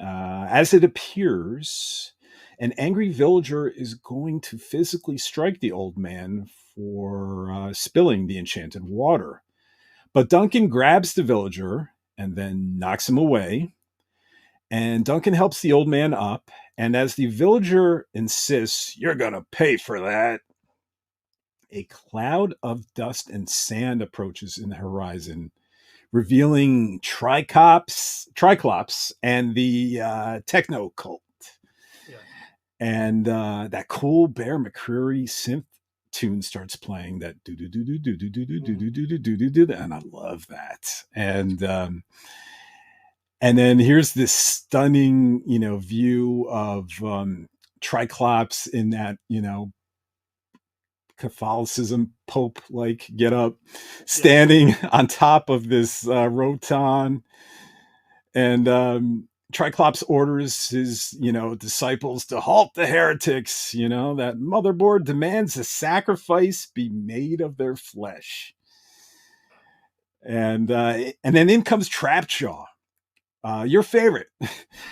As it appears, an angry villager is going to physically strike the old man for spilling the enchanted water. But Duncan grabs the villager and then knocks him away. And Duncan helps the old man up. And as the villager insists, "You're going to pay for that," a cloud of dust and sand approaches in the horizon, revealing Triclops, and the techno cult. Yes. And that cool Bear McCreary synth tune starts playing, that do do do do do do do do Mhm. do do do do do, and I love that. And then here's this stunning, view of Triclops in that, Catholicism Pope like get up, Yeah. standing on top of this Roton, and Triclops orders his, disciples to halt the heretics. That motherboard demands a sacrifice be made of their flesh, and then in comes Trapjaw, your favorite,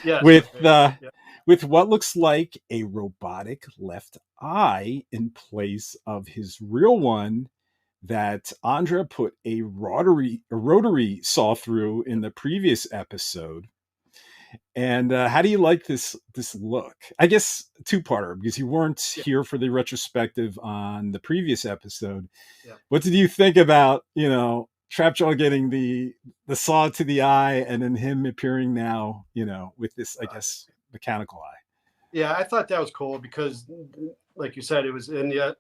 Yes, my with favorite. Yeah. what looks like a robotic left eye in place of his real one that Andra put a rotary saw through in Yep. the previous episode. And how do you like this look? I guess two-parter, because you weren't Yeah. here for the retrospective on the previous episode. Yeah. What did you think about Trapjaw getting the saw to the eye, and then him appearing now with this, I Uh, guess, mechanical eye? yeah, I thought that was cool because, like you said, it was in the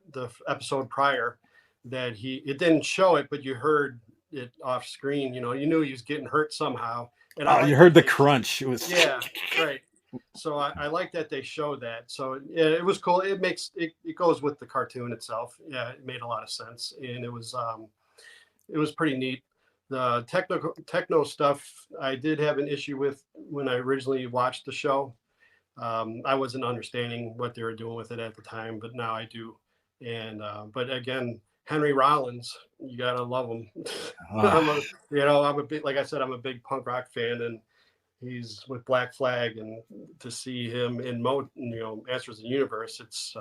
episode prior that it didn't show it, but you heard it off screen. You know, you knew he was getting hurt somehow, and I Oh, you like heard that the they, crunch. It was yeah, right. So I like that they showed that. So yeah, it was cool. It goes with the cartoon itself. Yeah, it made a lot of sense, and it was pretty neat. The techno stuff I did have an issue with when I originally watched the show. I wasn't understanding what they were doing with it at the time, but now I do. And but again, Henry Rollins, you gotta love him. ah, I'm a big, like I said, I'm a big punk rock fan, and he's with Black Flag, and to see him in Masters of the Universe, it's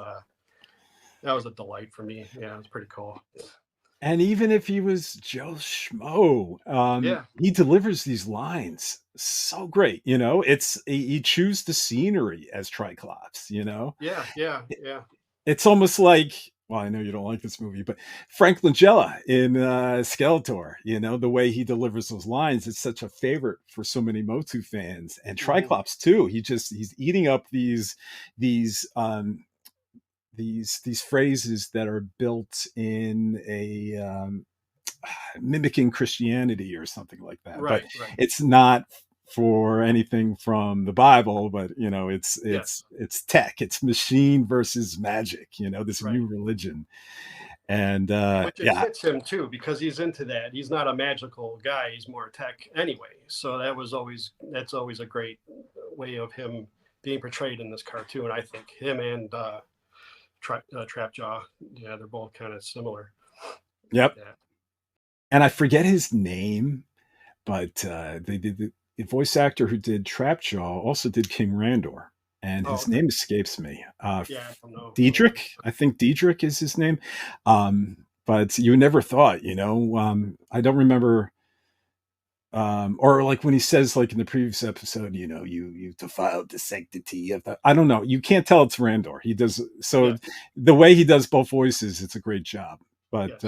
that was a delight for me. Yeah, it was pretty cool. and even if he was Joe Schmo, Yeah, he delivers these lines so great. It's he chews the scenery as Triclops. yeah, yeah, yeah, It's almost like, well, I know you don't like this movie, but Frank Langella in Skeletor, the way he delivers those lines, it's such a favorite for so many Motu fans, and hmm, Triclops too. He's eating up these these phrases that are built in a mimicking Christianity or something like that. But right, right, it's not for anything from the Bible, but it's yes, it's tech, it's machine versus magic, this right. new religion. And Which it yeah, fits him too because he's into that. He's not a magical guy. He's more tech anyway. So that's always a great way of him being portrayed in this cartoon. I think him and Trapjaw, yeah, they're both kind of similar. Yep. Yeah. And I forget his name, but they did the voice actor who did Trapjaw also did King Randor, and Oh, his okay. name escapes me. Yeah, I don't know. Diedrich, I think Diedrich is his name. But you never thought, I don't remember. Or like when he says, like in the previous episode, you defiled the sanctity of the. I don't know. You can't tell it's Randor. He does so. Yeah. The way he does both voices, it's a great job. But Yes.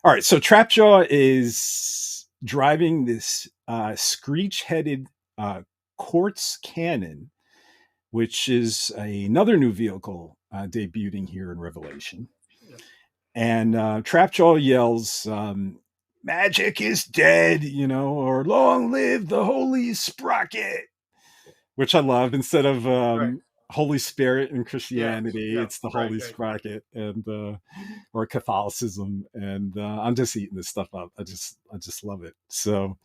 all right, so Trapjaw is driving this screech-headed quartz cannon, which is another new vehicle debuting here in Revelation. Yeah. And Trapjaw yells, "Magic is dead," or "Long live the Holy Sprocket," which I love. Instead of Right. Holy Spirit in Yeah. Christianity, Yeah. it's the Right. Holy Right. Sprocket, and or Catholicism, and I'm just eating this stuff up. I just love it. So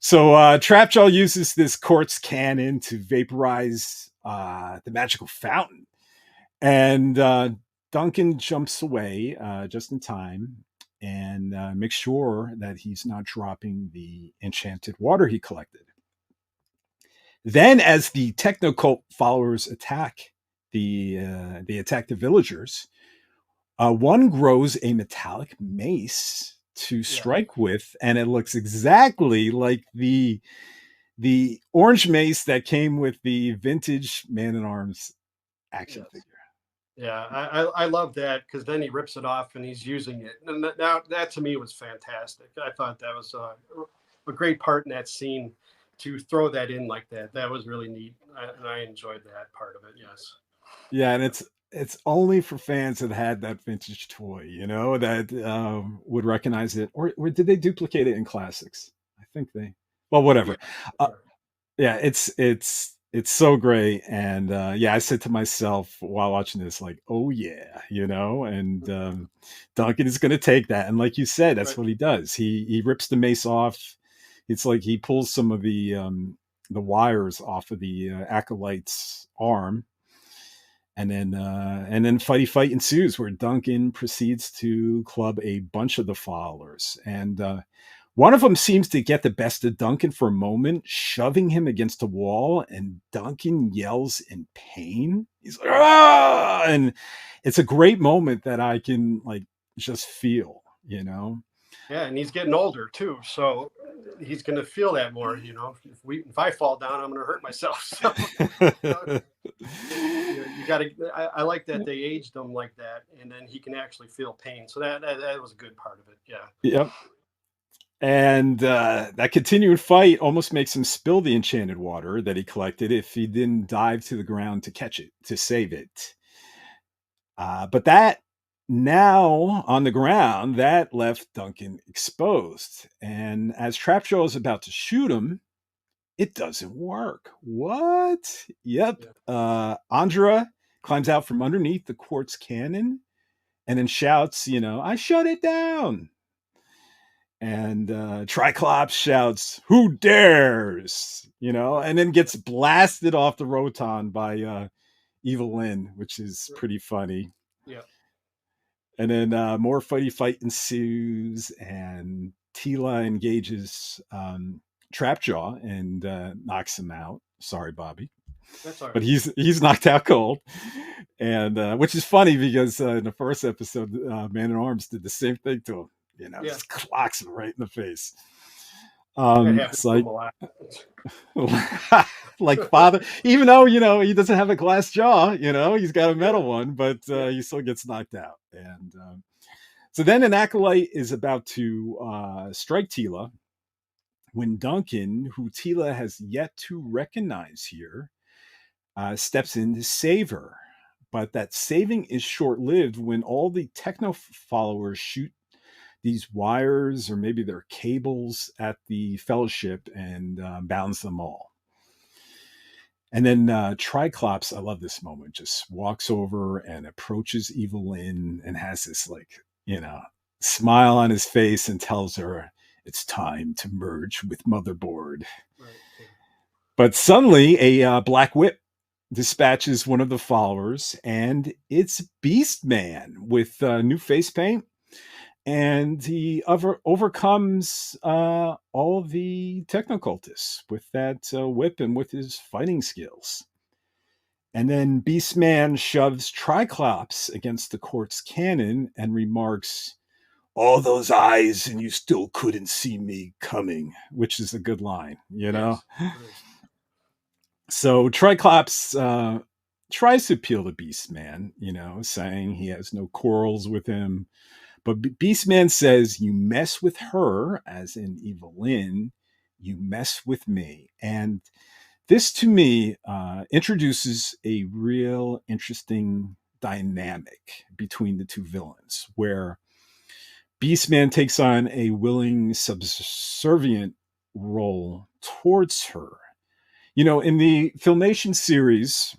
Trapjaw uses this quartz cannon to vaporize the magical fountain, and Duncan jumps away just in time and makes sure that he's not dropping the enchanted water he collected. Then, as the technocult followers attack they attack the villagers, one grows a metallic mace to Yeah. strike with, and it looks exactly like the orange mace that came with the vintage Man at Arms action Yes. figure. Yeah, I love that because then he rips it off and he's using it, and that to me was fantastic. I thought that was a great part in that scene to throw that in like that. That was really neat, and I enjoyed that part of it. Yes. Yeah, and it's only for fans that had that vintage toy, that would recognize it, or did they duplicate it in classics? I think they. Well, Yeah. whatever. Uh, Sure. yeah, it's so great, and yeah, I said to myself while watching this, like, oh yeah, and Duncan is going to take that, and like you said, that's Right. what he does. He rips the mace off. It's like he pulls some of the wires off of the acolyte's arm, and then fighty fight ensues where Duncan proceeds to club a bunch of the followers, and one of them seems to get the best of Duncan for a moment, shoving him against a wall, and Duncan yells in pain. He's like, "Ah!" And it's a great moment that I can like just feel. Yeah, and he's getting older too, so he's going to feel that more. If I fall down, I'm going to hurt myself. So you know, you got to. I like that they aged him like that, and then he can actually feel pain. So that was a good part of it. Yeah. Yep. And that continuing fight almost makes him spill the enchanted water that he collected if he didn't dive to the ground to catch it, to save it. But that now on the ground, that left Duncan exposed. And as Trapjaw is about to shoot him, it doesn't work. What? Yep. Yeah. Andra climbs out from underneath the quartz cannon and then shouts, "I shut it down." And Triclops shouts, "Who dares?" And then gets blasted off the Roton by Evil-Lyn, which is pretty funny. Yeah. And then more fighty fight ensues, and Tila engages Trapjaw and knocks him out. Sorry, Bobby, That's all but right. he's knocked out cold, and which is funny because in the first episode, Man at Arms did the same thing to him. Yeah. Just clocks him right in the face. That happens to So him a lot. like father, even though he doesn't have a glass jaw, he's got a Yeah. metal one, but Yeah. he still gets knocked out. And so then an acolyte is about to strike Tila when Duncan, who Tila has yet to recognize here, steps in to save her. But that saving is short lived when all the techno followers shoot these wires or maybe they're cables at the fellowship and bounds them all. And then Triclops, I love this moment, just walks over and approaches Evil-Lyn and has this smile on his face and tells her it's time to merge with Motherboard. Right. Yeah. But suddenly, a black whip dispatches one of the followers, and it's Beast Man with new face paint, and he overcomes all of the technocultists with that whip and with his fighting skills. And then Beastman shoves Triclops against the court's cannon and remarks, "All those eyes, and you still couldn't see me coming," which is a good line, you know? Yes, it is. So Triclops tries to appeal to Beastman, saying he has no quarrels with him. But Beastman says, "You mess with her," as in Evil-Lyn, "you mess with me." And this, to me, introduces a real interesting dynamic between the two villains, where Beastman takes on a willing, subservient role towards her. In the Filmation series,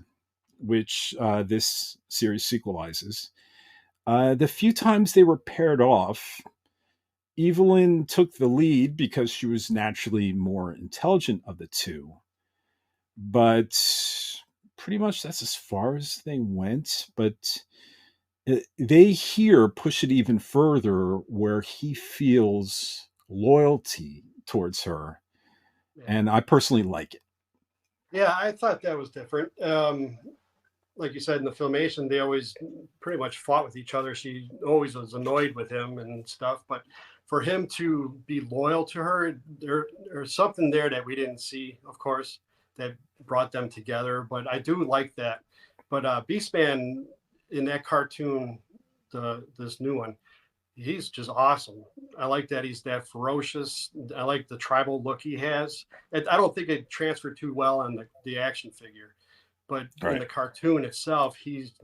which this series sequelizes, the few times they were paired off, Evelyn took the lead because she was naturally more intelligent of the two. But pretty much that's as far as they went. But they here push it even further, where he feels loyalty towards her. Yeah. And I personally like it. Yeah, I thought that was different. Like you said in the Filmation, they always pretty much fought with each other. She always was annoyed with him and stuff. But for him to be loyal to her, there's something there that we didn't see, of course, that brought them together. But I do like that. But Beastman in that cartoon, this new one, he's just awesome. I like that he's that ferocious. I like the tribal look he has. I don't think it transferred too well on the action figure, but in Right. the cartoon itself, he's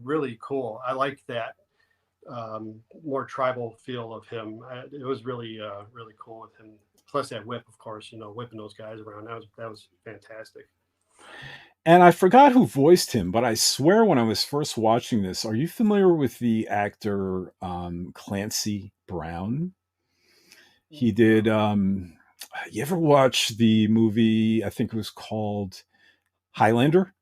really cool. I like that more tribal feel of him. It was really cool with him. Plus that whip, of course, whipping those guys around. That was fantastic. And I forgot who voiced him, but I swear when I was first watching this, are you familiar with the actor Clancy Brown? He did. No. You ever watch the movie? I think it was called Highlander.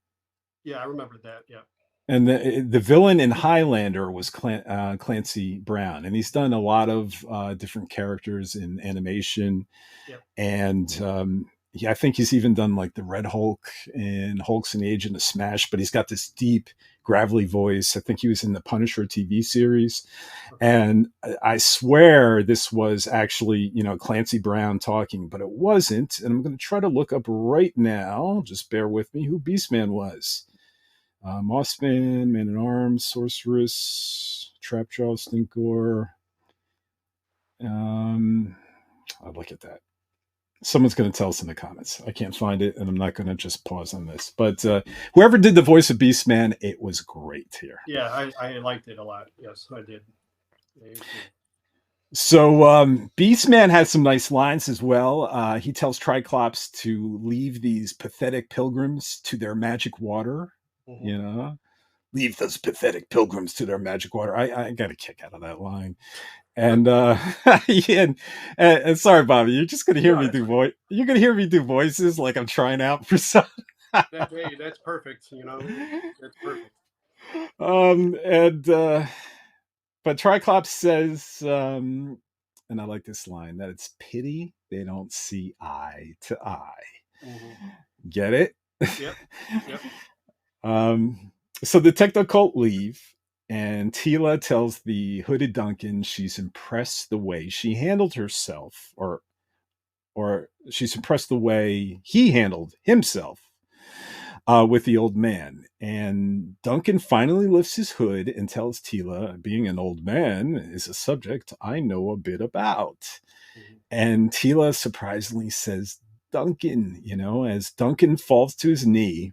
Yeah, I remember that. Yeah. And the villain in Highlander was Clancy Brown, and he's done a lot of different characters in animation, Yep. and I think he's even done like the Red Hulk and Hulk's an Agent of Smash. But he's got this deep, gravelly voice. I think he was in the Punisher TV series, Okay. and I swear this was actually Clancy Brown talking, but it wasn't. And I'm going to try to look up right now. Just bear with me. Who Beastman was? Mossman, Man at Arms, Sorceress, Trapjaw, Stinkor. Um, I'll look at that. Someone's going to tell us in the comments. I can't find it, and I'm not going to just pause on this. But whoever did the voice of Beastman, it was great here. Yeah, I liked it a lot. Yes, I did. Yeah, it was good. So Beastman has some nice lines as well. He tells Triclops to leave these pathetic pilgrims to their magic water. Mhm. You know, leave those pathetic pilgrims to their magic water. I got a kick out of that line. And yeah, and sorry, Bobby, you're just gonna hear No, me that's do okay. voice. You're gonna hear me do voices like I'm trying out for something. Hey, that's perfect. That's perfect. And but Triclops says, and I like this line, that it's pity they don't see eye to eye. Hmm. Get it? Yep. Yep. So the techno cult leave, and Tila tells the hooded Duncan she's impressed the way she handled herself, or she's impressed the way he handled himself with the old man. And Duncan finally lifts his hood and tells Tila, being an old man is a subject I know a bit about. Hmm. And Tila surprisingly says, Duncan, as Duncan falls to his knee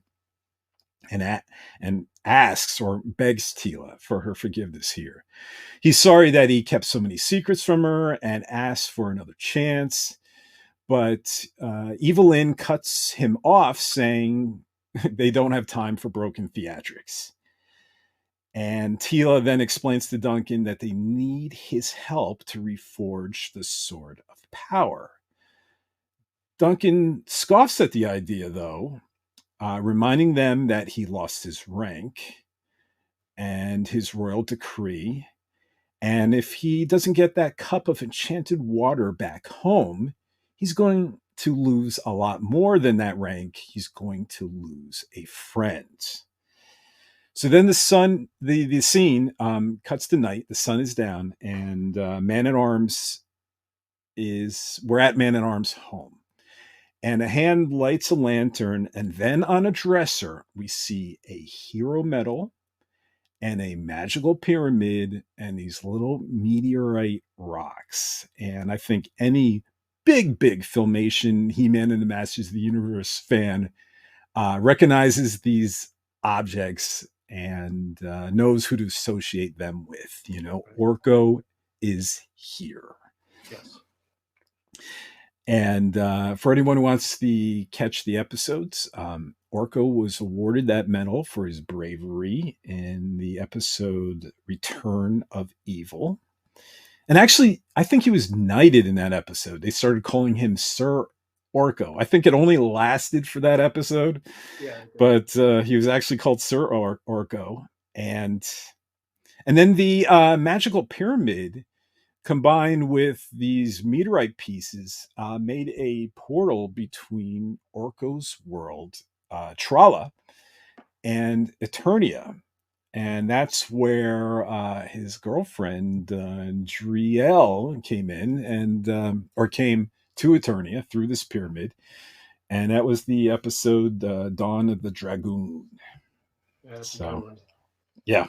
and asks or begs Tila for her forgiveness here. He's sorry that he kept so many secrets from her and asks for another chance. But Evil-Lyn cuts him off, saying they don't have time for broken theatrics. And Tila then explains to Duncan that they need his help to reforge the Sword of Power. Duncan scoffs at the idea, though, reminding them that he lost his rank and his royal decree. And if he doesn't get that cup of enchanted water back home, he's going to lose a lot more than that rank. He's going to lose a friend. So then the scene cuts to night. The sun is down, and Man at Arms we're at Man at Arms' home. And a hand lights a lantern, and then on a dresser, we see a hero medal and a magical pyramid and these little meteorite rocks. And I think any big Filmation He-Man and the Masters of the Universe fan recognizes these objects and knows who to associate them with. Orko is here. Yes. And for anyone who wants to catch the episodes, Orko was awarded that medal for his bravery in the episode Return of Evil. And actually, I think he was knighted in that episode. They started calling him Sir Orko. I think it only lasted for that episode. Yeah. But he was actually called Sir Orko. And then the magical pyramid combined with these meteorite pieces made a portal between Orko's world, Trala, and Eternia. And that's where his girlfriend, Driel, came in or came to Eternia through this pyramid. And that was the episode Dawn of the Dragoon. So, yeah.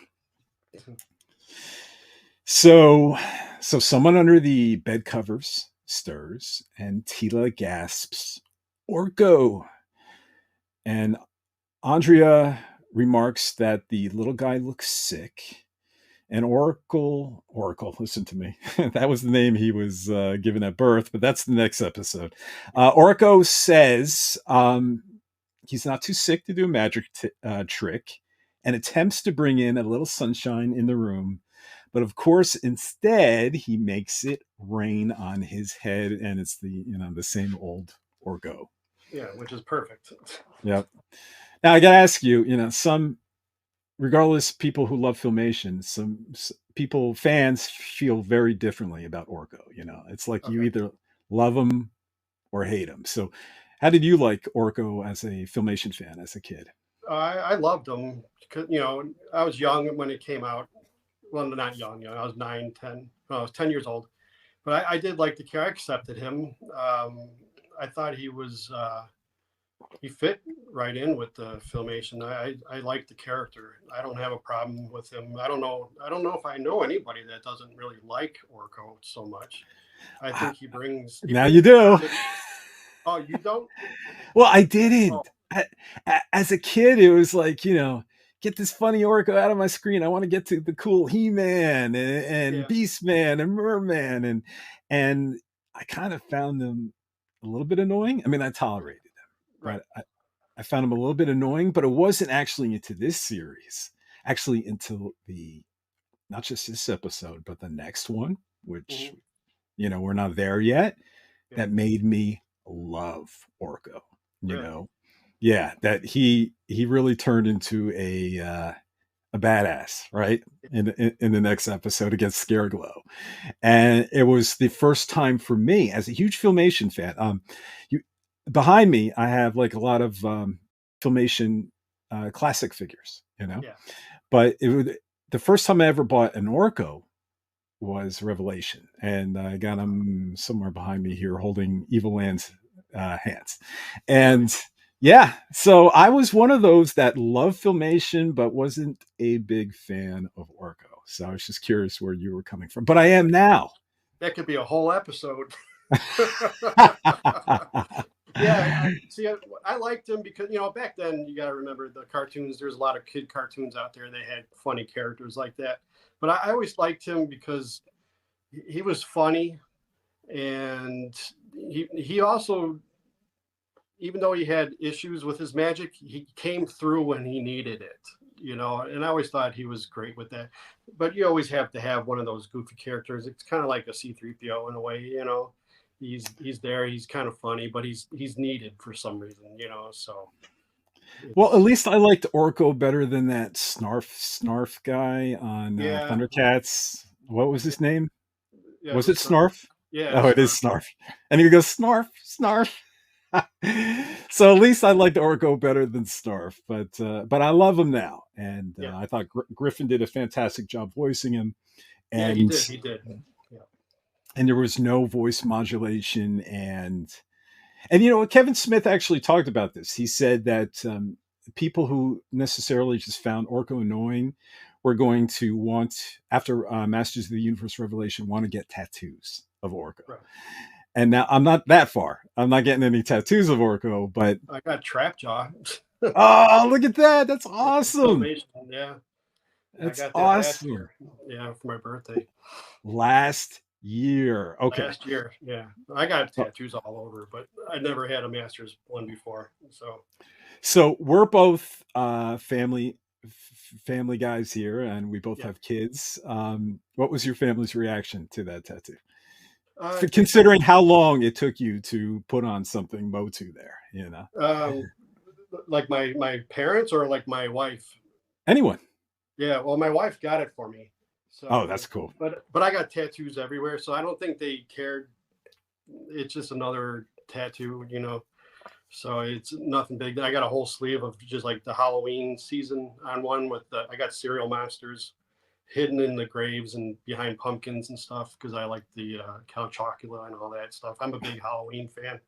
So someone under the bed covers stirs, and Tila gasps, "Orko!" And Andrea remarks that the little guy looks sick. And Oracle, listen to me. That was the name he was given at birth, but that's the next episode. Orko says he's not too sick to do a magic trick and attempts to bring in a little sunshine in the room. But of course, instead, he makes it rain on his head, and it's the same old Orko. Yeah, which is perfect. Yep. Now I gotta ask you, regardless, people who love Filmation, some people, fans, feel very differently about Orko. It's like you either love him or hate him. So, how did you like Orko as a Filmation fan as a kid? I loved him because I was young when it came out. Well, not young. I was 9, 10. I was 10 years old. But I did like the character. I accepted him. I thought he fit right in with the Filmation. I like the character. I don't have a problem with him. I don't know if I know anybody that doesn't really like Orko so much. I think he brings. Now you do. Oh, you don't? Well, I didn't. As a kid, it was like, get this funny Orko out of my screen. I want to get to the cool He-Man and Beastman and Mer-Man. And I kind of found them a little bit annoying. I mean, I tolerated them, but I found them a little bit annoying, but it wasn't actually into this series, actually until not just this episode, but the next one, which, we're not there yet, that made me love Orko, Yeah, that he really turned into a badass, right? In the next episode against Scareglow. And it was the first time for me as a huge Filmation fan. Behind me, I have like a lot of Filmation classic figures, but the first time I ever bought an Orko was Revelation, and I got him somewhere behind me here holding Evil-Lyn's hands. And yeah, so I was one of those that loved Filmation but wasn't a big fan of Orko. So I was just curious where you were coming from, but I am now. That could be a whole episode. Yeah, I liked him because back then you got to remember the cartoons. There's a lot of kid cartoons out there. They had funny characters like that, but I always liked him because he was funny, and he also, even though he had issues with his magic, he came through when he needed it. And I always thought he was great with that. But you always have to have one of those goofy characters. It's kind of like a C-3PO in a way, he's there. He's kind of funny, but he's needed for some reason, you know. So Well, at it's least I liked Orko better than that Snarf guy on yeah, Thundercats. What was his name? yeah. It Was it was Snarf? yeah, Oh, it is Snarf. Snarf. And he goes, Snarf, Snarf. So at least I liked Orko better than Snarf, but I love him now, and Yeah, I thought Griffin did a fantastic job voicing him, yeah. He and did. He did. Yeah, there was no voice modulation, and you know, Kevin Smith actually talked about this. He said that people who necessarily just found Orko annoying were going to want, after Masters of the Universe Revelation, want to get tattoos of Orko. right. And now I'm not that far. I'm not getting any tattoos of Orko, but I got Trap Jaw. oh, look at that! That's awesome. Filmation. Yeah, I That's got that last awesome. year. Yeah, for my birthday Last year, okay. last year. Yeah, I got Oh, tattoos all over, but I never had a master's one before. So so we're both family guys here, and we both yeah, have kids. What was your family's reaction to that tattoo? they took Considering how long it took you to put on something Motu there, you know, um, like my parents or like my wife. anyone. Yeah, well, my wife got it for me. Oh, So, that's cool. but I got tattoos everywhere, so I don't think they cared. It's just another tattoo, you know. So it's nothing big. I got a whole sleeve of just like the Halloween season on one with the. I got cereal monsters hidden in the graves and behind pumpkins and stuff because I like the Count Chocula and all that stuff. I'm a big Halloween fan.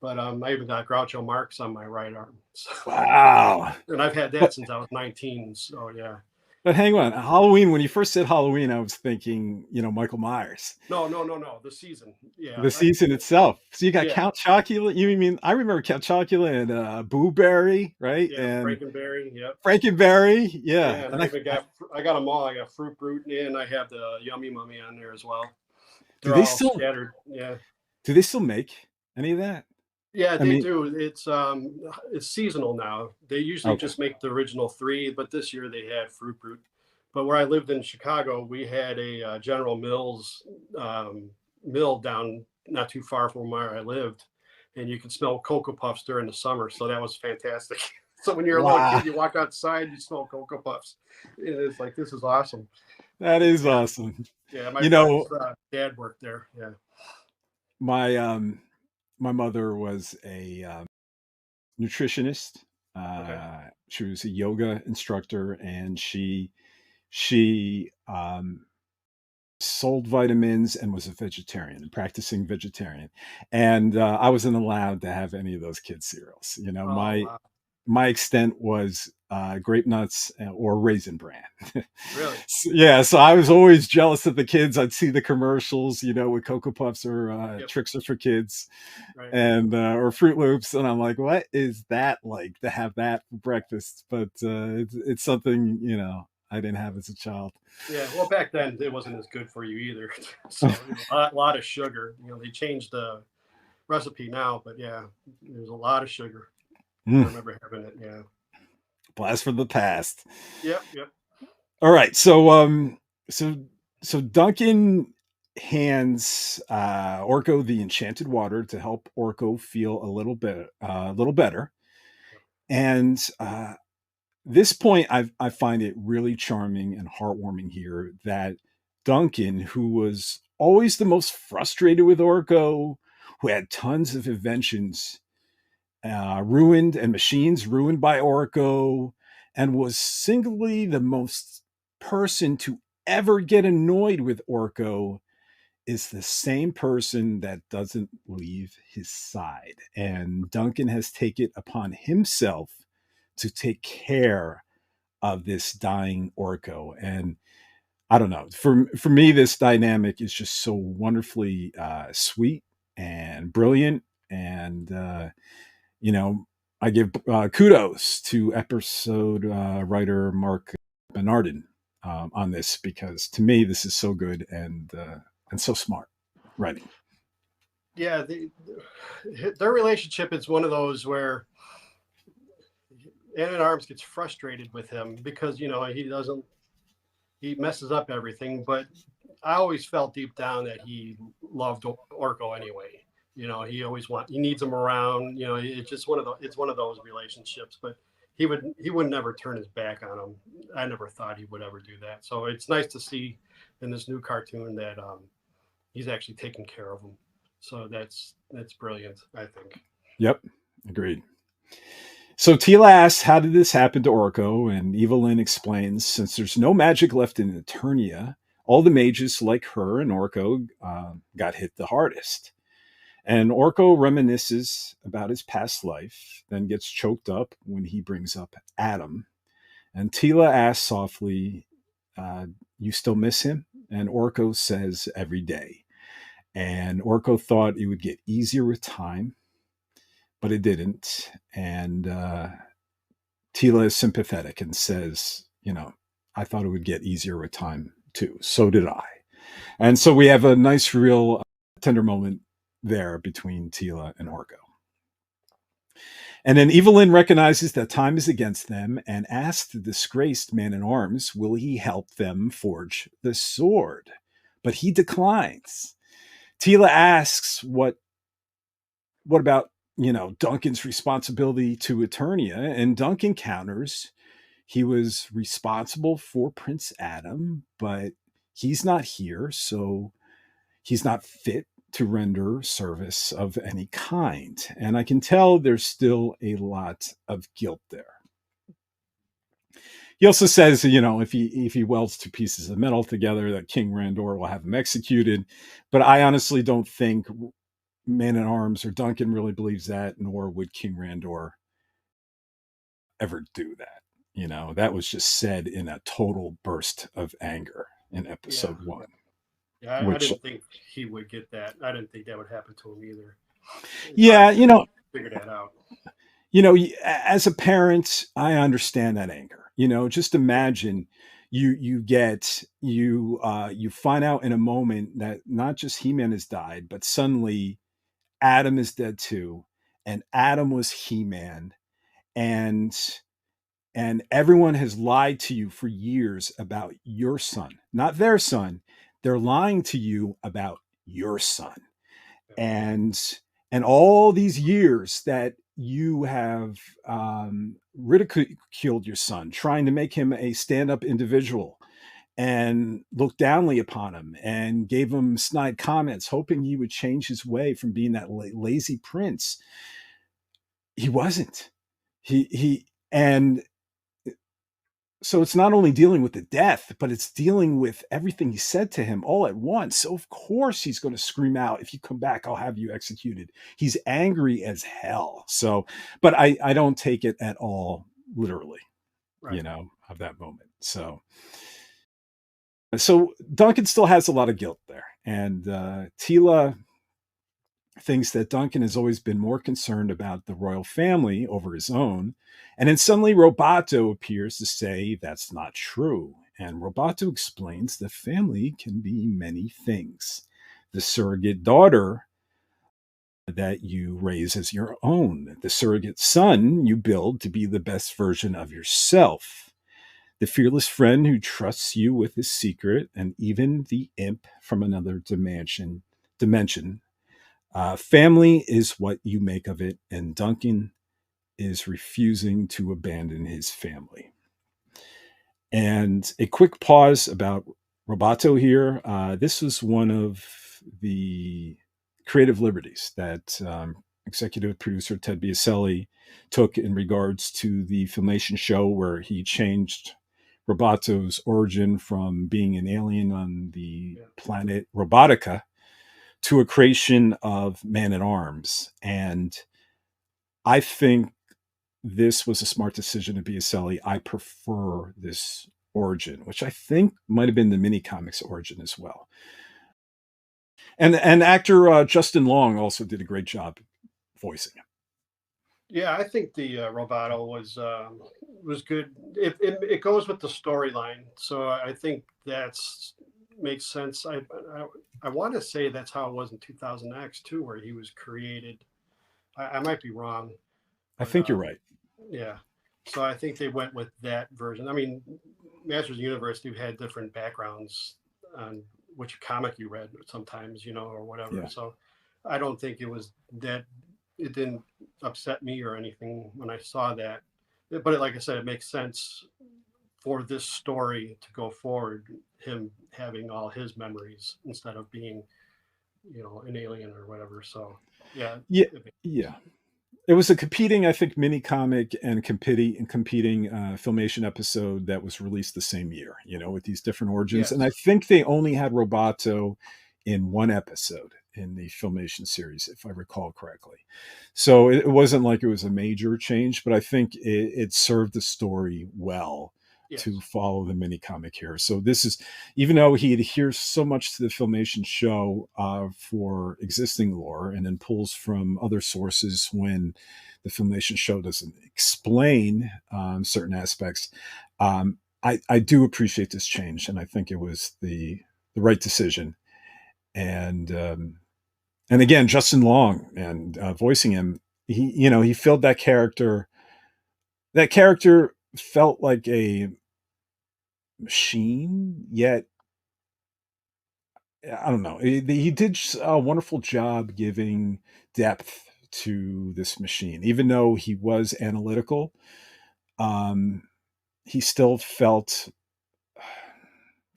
But I even got Groucho Marx on my right arm. So, Wow. and I've had that since I was 19. So yeah. But hang on, Halloween. When you first said Halloween, I was thinking, you know, Michael Myers. No, no, no, no. The season. Yeah. The season itself. So you got Yeah. Count Chocula. You mean I remember Count Chocula and Boo Berry, right? Yeah. And Frankenberry. Yep. Frankenberry. Yeah. Yeah. And And I got them all. I got Fruit Brute and I have the Yummy Mummy on there as well. do They're they all still scattered. Yeah. do they still make any of that? Yeah, I they mean, do. It's seasonal now. They usually okay. just make the original three, but this year they had Fruit Brute. But where I lived in Chicago, we had a General Mills mill down not too far from where I lived, and you could smell Cocoa Puffs during the summer. So that was fantastic. So when you're a little Wow. kid, you walk outside, you smell Cocoa Puffs. And it's like this is awesome. That is Yeah, awesome. yeah. My You friend's know, dad worked there. Yeah. my my mother was a nutritionist. Okay. She was a yoga instructor, and she sold vitamins and was a vegetarian, practicing vegetarian. And I wasn't allowed to have any of those kids' cereals. You know, Oh wow. my extent was grape nuts or raisin bran. Really? Yeah, so I was always jealous of the kids. I'd see the commercials, you know, with Cocoa Puffs or Yep. Tricks Are for Kids, Right. and or Fruit Loops, and I'm like, what is that like to have that for breakfast? But it's something, you know, I didn't have as a child. Yeah, well, back then it wasn't as good for you either. So a lot of sugar. You know, they changed the recipe now, but yeah, there's a lot of sugar. I Mm, remember having it. Yeah. blast from the past. Yep. Yep. All right, so so so Duncan hands Orko the enchanted water to help Orko feel a little better, and this point I find it really charming and heartwarming here that Duncan, who was always the most frustrated with Orko, who had tons of inventions ruined and machines ruined by Orko, and was singly the most person to ever get annoyed with Orko, is the same person that doesn't leave his side. And Duncan has taken upon himself to take care of this dying Orko. And I don't know. For me, this dynamic is just so wonderfully sweet and brilliant. And you know, I give kudos to episode writer Mark Bernardin on this, because to me this is so good and so smart writing. Yeah. Their relationship is one of those where Anna Arms gets frustrated with him because he doesn't he messes up everything, but I always felt deep down that he loved Orko anyway. He needs him around. It's just it's one of those relationships. But he would never turn his back on him. I never thought he would ever do that. So it's nice to see in this new cartoon that he's actually taking care of him. So that's brilliant, I think. Yep, agreed. So Tila asks, how did this happen to Orko? And Evil-Lyn explains, since there's no magic left in Eternia, all the mages like her and Orko got hit the hardest. And Orko reminisces about his past life, then gets choked up when he brings up Adam. And Tila asks softly, you still miss him? And Orko says, every day. And Orko thought it would get easier with time, but it didn't. And Tila is sympathetic and says, I thought it would get easier with time too. So did I. And so we have a nice, real tender moment there between Tila and Orko. And then Evil-Lyn recognizes that time is against them and asks the disgraced Man-at-Arms, will he help them forge the sword? But he declines. Tila asks, what about, Duncan's responsibility to Eternia? And Duncan counters, he was responsible for Prince Adam, but he's not here, so he's not fit to render service of any kind. And I can tell there's still a lot of guilt there. He also says, if he welds two pieces of metal together, that King Randor will have him executed. But I honestly don't think Man-at-Arms or Duncan really believes that, nor would King Randor ever do that. That was just said in a total burst of anger in Yeah, episode 1. yeah. I Which, didn't think he would get that. I didn't think that would happen to him either. It's hard yeah, to figure that out. As a parent, I understand that anger. Just imagine you find out in a moment that not just He-Man has died, but suddenly Adam is dead too, and Adam was He-Man, and everyone has lied to you for years about your son, not their son. They're lying to you about your son, and all these years that you have ridiculed your son, trying to make him a stand-up individual, and looked downly upon him, and gave him snide comments, hoping he would change his way from being that lazy prince. He wasn't. And so it's not only dealing with the death, but it's dealing with everything he said to him all at once. So of course he's going to scream out, if you come back, I'll have you executed. He's angry as hell. So, but I don't take it at all literally, Right. of that moment. So Duncan still has a lot of guilt there. And Tila thinks that Duncan has always been more concerned about the royal family over his own. And then suddenly Roboto appears to say that's not true. And Roboto explains the family can be many things. The surrogate daughter that you raise as your own, the surrogate son you build to be the best version of yourself, the fearless friend who trusts you with his secret, and even the imp from another dimension. Family is what you make of it, and Duncan is refusing to abandon his family. And a quick pause about Roboto here. This was one of the creative liberties that executive producer Ted Biaselli took in regards to the Filmation show, where he changed Roboto's origin from being an alien on the planet Robotica to a creation of Man-at-Arms. And I think this was a smart decision to Biaselli. I prefer this origin, which I think might have been the mini comics origin as well. And actor Justin Long also did a great job voicing him. Yeah, I think the Roboto was good. It goes with the storyline, so I think that's makes sense. I want to say that's how it was in 2000X too, where he was created. I might be wrong, I but think you're right. yeah. So I think they went with that version. I mean, Masters of the Universe, they've had different backgrounds on which comic you read sometimes, or whatever. Yeah. So I don't think it was that. It didn't upset me or anything when I saw that. But like I said, it makes sense for this story to go forward. Him having all his memories instead of being, an alien or whatever. So yeah, Yeah. it makes sense. Yeah. It was a competing, I think, mini comic and competing Filmation episode that was released the same year, with these different origins. And I Yes. think they only had Roboto in one episode in the Filmation series, if I recall correctly. So it wasn't like it was a major change, but I think it served the story well to Yes. follow the mini comic here. So this is, even though he adheres so much to the Filmation show for existing lore and then pulls from other sources when the Filmation show doesn't explain certain aspects, I do appreciate this change, and I think it was the right decision. And again, Justin Long and voicing him, he filled that character. That character felt like a machine, yet I don't know. He did a wonderful job giving depth to this machine, even though he was analytical. Um, he still felt,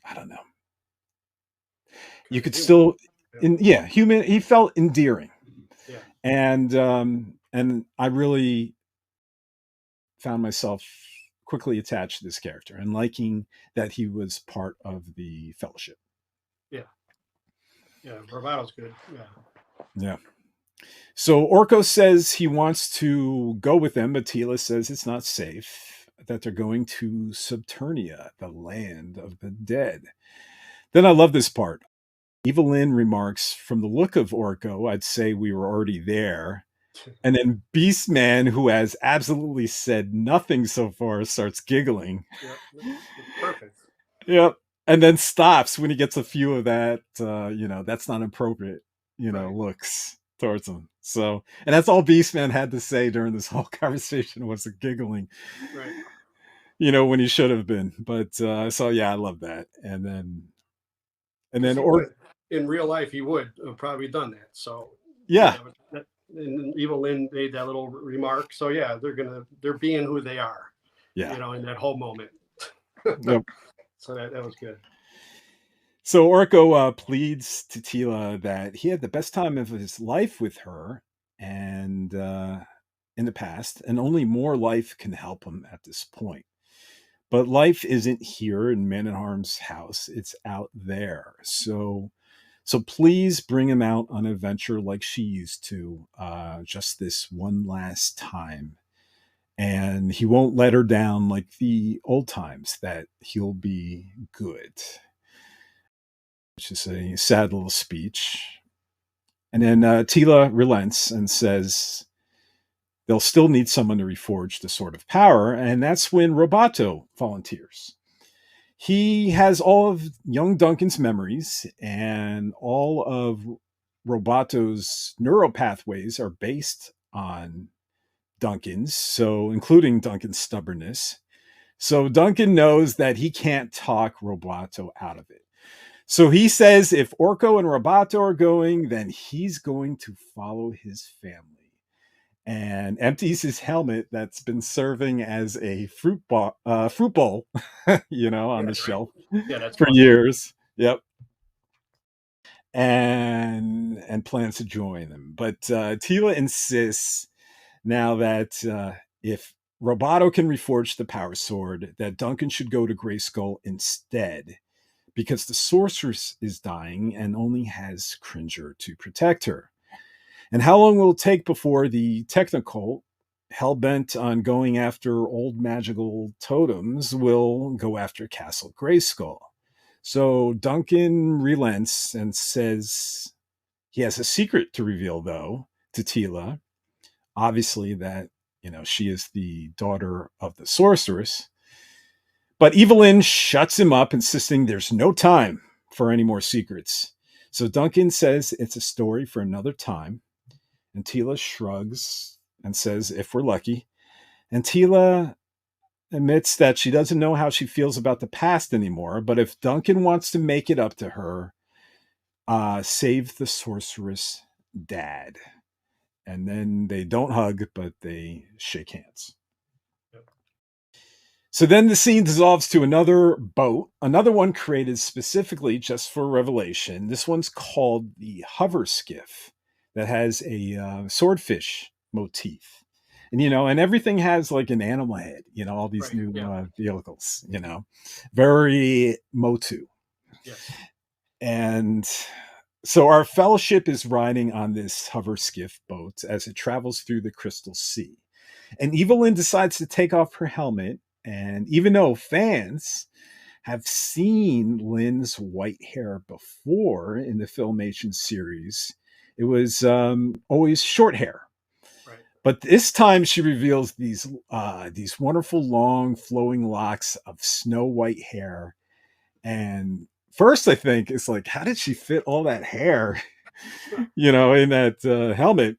I don't know. You Kind of could human. still, Yeah. yeah, human. He felt endearing, Yeah. and I really found myself quickly attached to this character and liking that he was part of the Fellowship. Yeah. Yeah. Bravato's good. Yeah. Yeah. So Orko says he wants to go with them, but Tila says it's not safe, that they're going to Subternia, the land of the dead. Then I love this part. Evil-Lyn remarks, from the look of Orko, I'd say we were already there. And then Beastman, who has absolutely said nothing so far, starts giggling. Yeah. It's perfect. Yep. And then stops when he gets a few of that, that's not appropriate, Right. looks towards him. So, and that's all Beastman had to say during this whole conversation was a giggling, Right. when he should have been. But, so yeah, I love that. And Because then, he would, in real life, he would have probably done that. So yeah, yeah, and Evil-Lyn made that little remark. So yeah, they're being who they are, yeah. in that whole moment. Yep. So that was good. So Orko pleads to Tila that he had the best time of his life with her, and in the past, and only more life can help him at this point. But life isn't here in Man at Arm's house; it's out there. So please bring him out on an adventure like she used to, just this one last time. And he won't let her down like the old times. That he'll be good, which is a sad little speech. And then Tila relents and says they'll still need someone to reforge the Sword of Power, and that's when Roboto volunteers. He has all of young Duncan's memories, and all of Roboto's neural pathways are based on Duncan's, so including Duncan's stubbornness. So Duncan knows that he can't talk Roboto out of it. So he says if Orko and Roboto are going, then he's going to follow his family, and empties his helmet that's been serving as a fruit bowl, on Yeah. the Right. shelf Yeah. That's for funny. years. Yep. And plans to join them. But Tila insists now that if Roboto can reforge the power sword, that Duncan should go to Grayskull instead, because the sorceress is dying and only has Cringer to protect her. And how long will it take before the Technokult, hell bent on going after old magical totems, will go after Castle Grayskull? So Duncan relents and says he has a secret to reveal, though, to Tila. Obviously, that she is the daughter of the sorceress. But Evil-Lyn shuts him up, insisting there's no time for any more secrets. So Duncan says it's a story for another time. And Tila shrugs and says, if we're lucky. And Tila admits that she doesn't know how she feels about the past anymore. But if Duncan wants to make it up to her, save the sorceress dad. And then they don't hug, but they shake hands. Yep. So then the scene dissolves to another boat, another one created specifically just for Revelation. This one's called the Hover Skiff that has a swordfish motif. And, and everything has like an animal head, all these Right. new Yeah. vehicles, very Motu. Yes. And so our fellowship is riding on this hover skiff boat as it travels through the Crystal Sea. And Evil-Lyn decides to take off her helmet. And even though fans have seen Lyn's white hair before in the Filmation series, it was always short hair. Right. But this time she reveals these wonderful long flowing locks of snow white hair. And first I think it's like, how did she fit all that hair, in that helmet?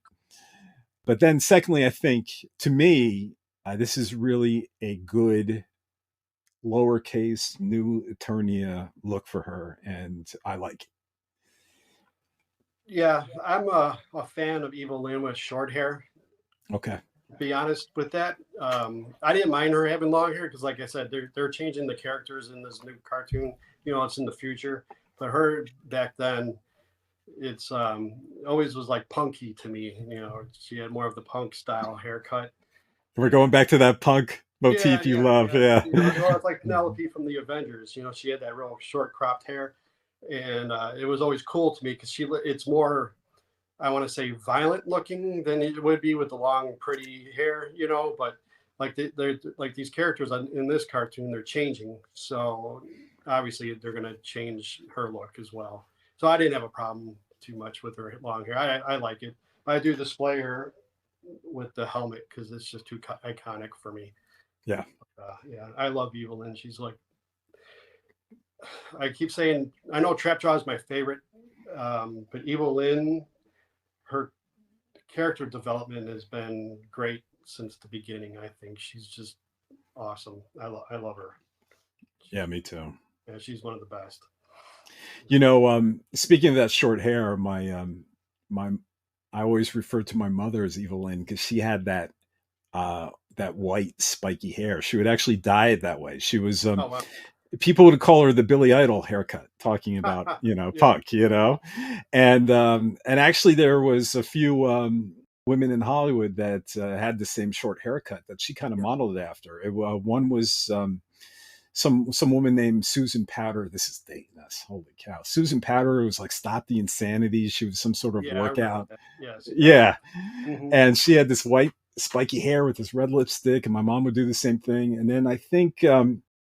But then secondly, I think to me, this is really a good lowercase new Eternia look for her. And I like it. Yeah, I'm a fan of Evil-Lyn with short hair. Okay. Be honest with that. I didn't mind her having long hair because, like I said, they're changing the characters in this new cartoon. It's in the future, but her back then, it's always was like punky to me. She had more of the punk style haircut. We're going back to that punk Yeah, motif you yeah, love. yeah. Yeah. It's like Penelope from the Avengers. She had that real short cropped hair, and it was always cool to me because it's more, I want to say, violent looking than it would be with the long, pretty hair. But like they're like these characters in this cartoon, they're changing. So obviously they're going to change her look as well. So I didn't have a problem too much with her long hair. I like it, but I do display her with the helmet because it's just too iconic for me. Yeah. Yeah, I love Evil-Lyn. She's like, I keep saying, I know Trapjaw is my favorite, but Evil-Lyn, her character development has been great since the beginning. I think she's just awesome. I love her. Yeah, me too. Yeah, she's one of the best. Speaking of that short hair, my I always refer to my mother as Evil-Lyn because she had that white spiky hair. She would actually dye it that way. She was Oh wow. people would call her the Billy Idol haircut, talking about Yeah. punk, and actually there was a few women in Hollywood that had the same short haircut that she kind of modeled it after. One was some woman named Susan Powder. This is dating us. Holy cow. Susan Powder was like Stop the Insanity. She was some sort of Yeah, I remember workout. that. Yes. Yeah. Mm-hmm. And she had this white spiky hair with this red lipstick, and my mom would do the same thing. And then I think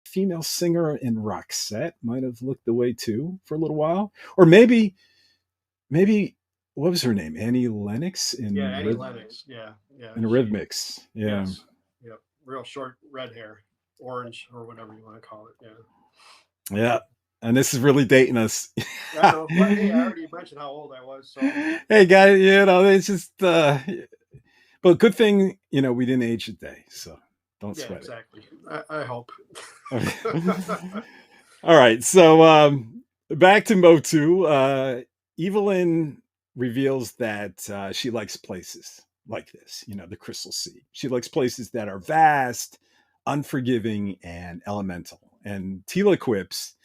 female singer in Roxette might have looked the way too for a little while. Or maybe what was her name? Annie Lennox Yeah, Annie Lennox. Yeah, yeah. in Rhythmics. Yeah. Yes. Yep. Real short red hair, orange or whatever you want to call it. Yeah. Yeah. And this is really dating us. I know. But hey, I already mentioned how old I was. So Hey, guys, it's just, but good thing, we didn't age a day. So don't yeah, sweat exactly. I hope. it. All right. So back to Motu. Evil-Lyn reveals that she likes places like this, the Crystal Sea. She likes places that are vast, unforgiving, and elemental. And Tila quips,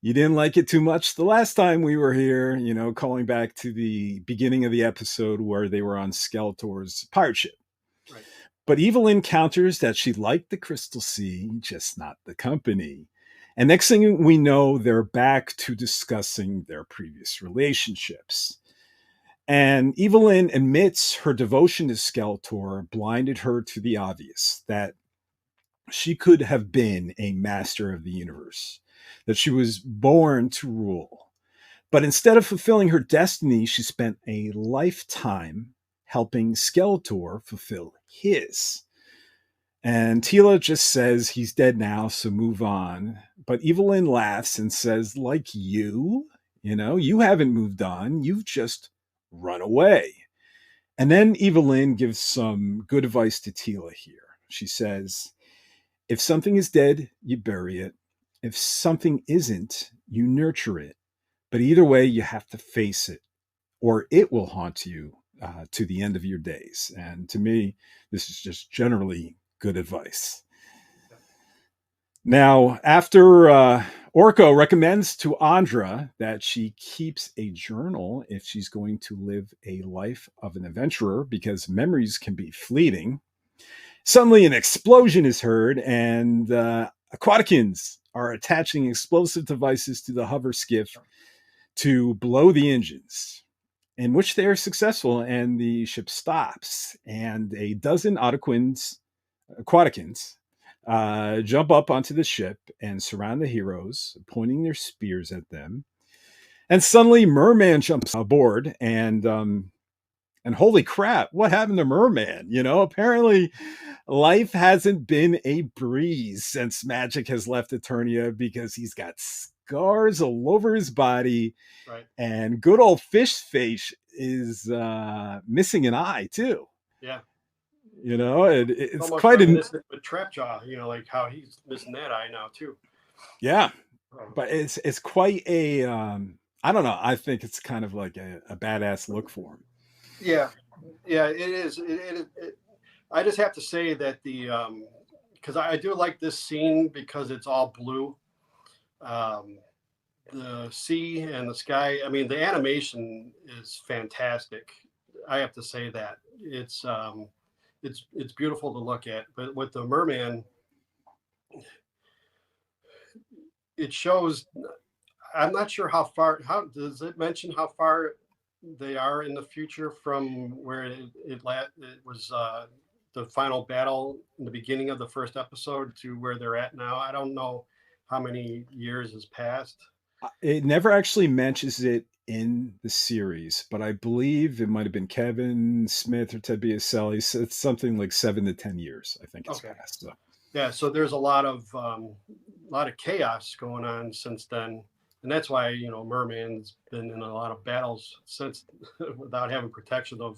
you didn't like it too much the last time we were here, calling back to the beginning of the episode where they were on Skeletor's pirate ship. Right. But Evil-Lyn counters that she liked the Crystal Sea, just not the company. And next thing we know, they're back to discussing their previous relationships. And Evil-Lyn admits her devotion to Skeletor blinded her to the obvious, that she could have been a master of the universe, that she was born to rule. But instead of fulfilling her destiny, she spent a lifetime helping Skeletor fulfill his. And Tila just says he's dead now, so move on. But Evil-Lyn laughs and says, like you haven't moved on. You've just run away. And then Evil-Lyn gives some good advice to Tila here. She says, if something is dead, you bury it. If something isn't, you nurture it. But either way, you have to face it, or it will haunt you to the end of your days. And to me, this is just generally good advice. Now, after Orko recommends to Andra that she keeps a journal if she's going to live a life of an adventurer because memories can be fleeting, suddenly an explosion is heard, and Aquaticans are attaching explosive devices to the hover skiff to blow the engines, in which they are successful, and the ship stops, and a dozen Aquaticans jump up onto the ship and surround the heroes, pointing their spears at them. And suddenly, Mer-Man jumps aboard, and holy crap, what happened to Mer-Man? You know, apparently life hasn't been a breeze since Magic has left Eternia because he's got scars all over his body. Right. And good old Fish Face is missing an eye, too. Yeah. You know, it's almost quite an. With Trapjaw, you know, like how he's missing that eye now, too. Yeah. But it's quite a. I don't know. I think it's kind of like a badass look for him. Yeah, yeah, it is. I just have to say that because I do like this scene because it's all blue. The sea and the sky. I mean, the animation is fantastic. I have to say that it's beautiful to look at. But with the Mer-Man, it shows. I'm not sure how far. How does it mention how far they are in the future from where it was the final battle in the beginning of the first episode to where they're at now? I don't know how many years has passed. It never actually mentions it in the series, but I believe it might have been Kevin Smith or Ted Biaselli. So it's something like 7 to 10 years, I think it's passed. So. Yeah, so there's a lot of chaos going on since then. And that's why, you know, Mer-Man's been in a lot of battles since without having protection of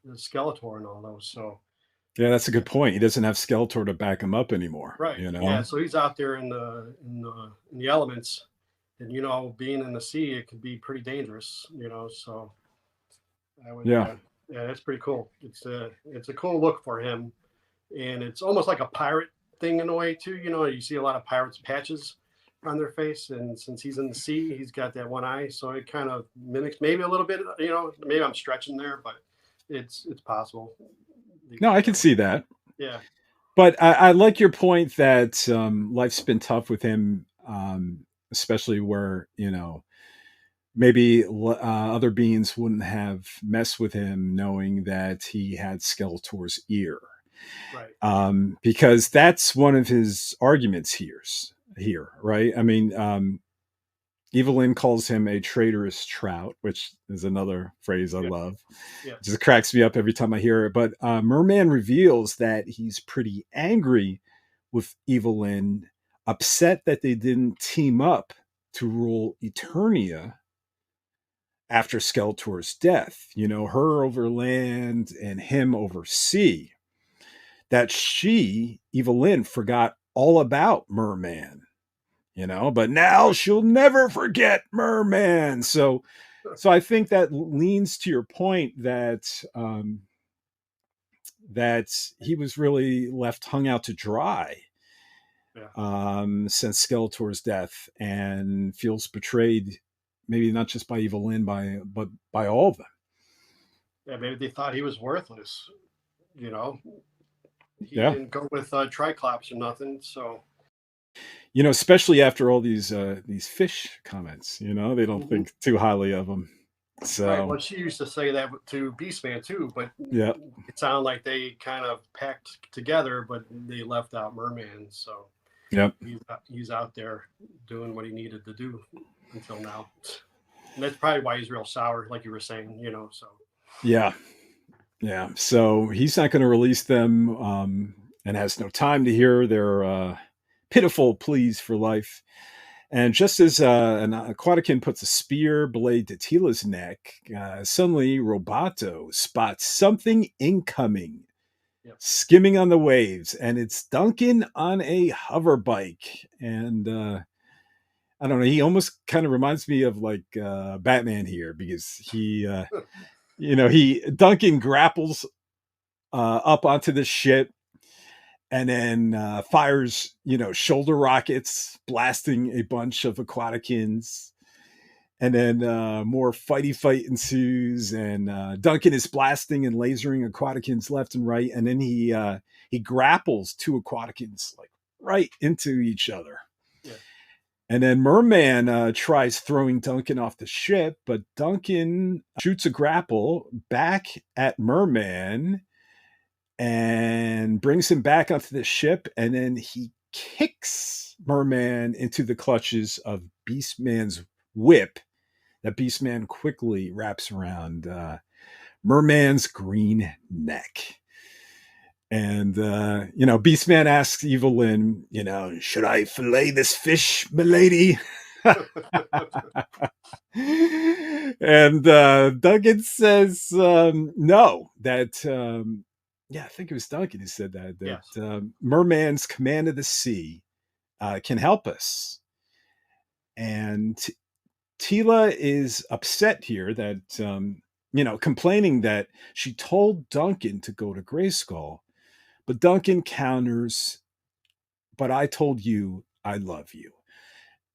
the Skeletor and all those. So yeah, that's a good point. He doesn't have Skeletor to back him up anymore. Right. You know? Yeah. So he's out there in the elements, and you know, being in the sea, it can be pretty dangerous. You know, so I would. Yeah, that's pretty cool. It's a cool look for him, and it's almost like a pirate thing in a way too. You know, you see a lot of pirates patches on their face, and since he's in the sea, he's got that one eye, so it kind of mimics maybe a little bit. You know, maybe I'm stretching there, but it's possible. No, I can see that. Yeah. But I like your point that life's been tough with him, especially where, you know, maybe other beings wouldn't have messed with him knowing that he had Skeletor's ear. Right. Because that's one of his arguments here, right? I mean, Evil-Lyn calls him a traitorous trout, which is another phrase I love. Yeah. It just cracks me up every time I hear it. But Mer-Man reveals that he's pretty angry with Evil-Lyn, upset that they didn't team up to rule Eternia after Skeletor's death. You know, her over land and him over sea. That she, Evil-Lyn, forgot all about Mer-Man. You know, but now she'll never forget Mer-Man. So I think that leans to your point that that he was really left hung out to dry since Skeletor's death, and feels betrayed, maybe not just by Evil-Lyn, but by all of them. Yeah, maybe they thought he was worthless. You know, he didn't go with Triclops or nothing. So. You know, especially after all these fish comments, you know, they don't think too highly of him. So, right. Well, she used to say that to Beastman too, but it sounded like they kind of packed together, but they left out Mer-Man. So, he's out there doing what he needed to do until now, and that's probably why he's real sour, like you were saying. You know, so yeah. So he's not going to release them, and has no time to hear their pitiful pleas for life. And just as an Aquatican puts a spear blade to Tila's neck, suddenly Roboto spots something incoming, skimming on the waves, and it's Duncan on a hover bike. And I don't know. He almost kind of reminds me of like Batman here because he Duncan grapples up onto the ship and then fires, shoulder rockets, blasting a bunch of Aquaticans. And then more fighty fight ensues, and Duncan is blasting and lasering Aquaticans left and right, and then he grapples two Aquaticans like right into each other. Yeah. And then Mer-Man tries throwing Duncan off the ship, but Duncan shoots a grapple back at Mer-Man and brings him back onto the ship, and then he kicks Mer-Man into the clutches of Beastman's whip that Beastman quickly wraps around Mer-Man's green neck. And, Beastman asks Evil-Lyn, should I fillet this fish, milady? And Duncan says no, that, I think it was Duncan who said that Yes. Mer-Man's command of the sea can help us. And Tila is upset here that, complaining that she told Duncan to go to Grayskull, but Duncan counters, but I told you I love you.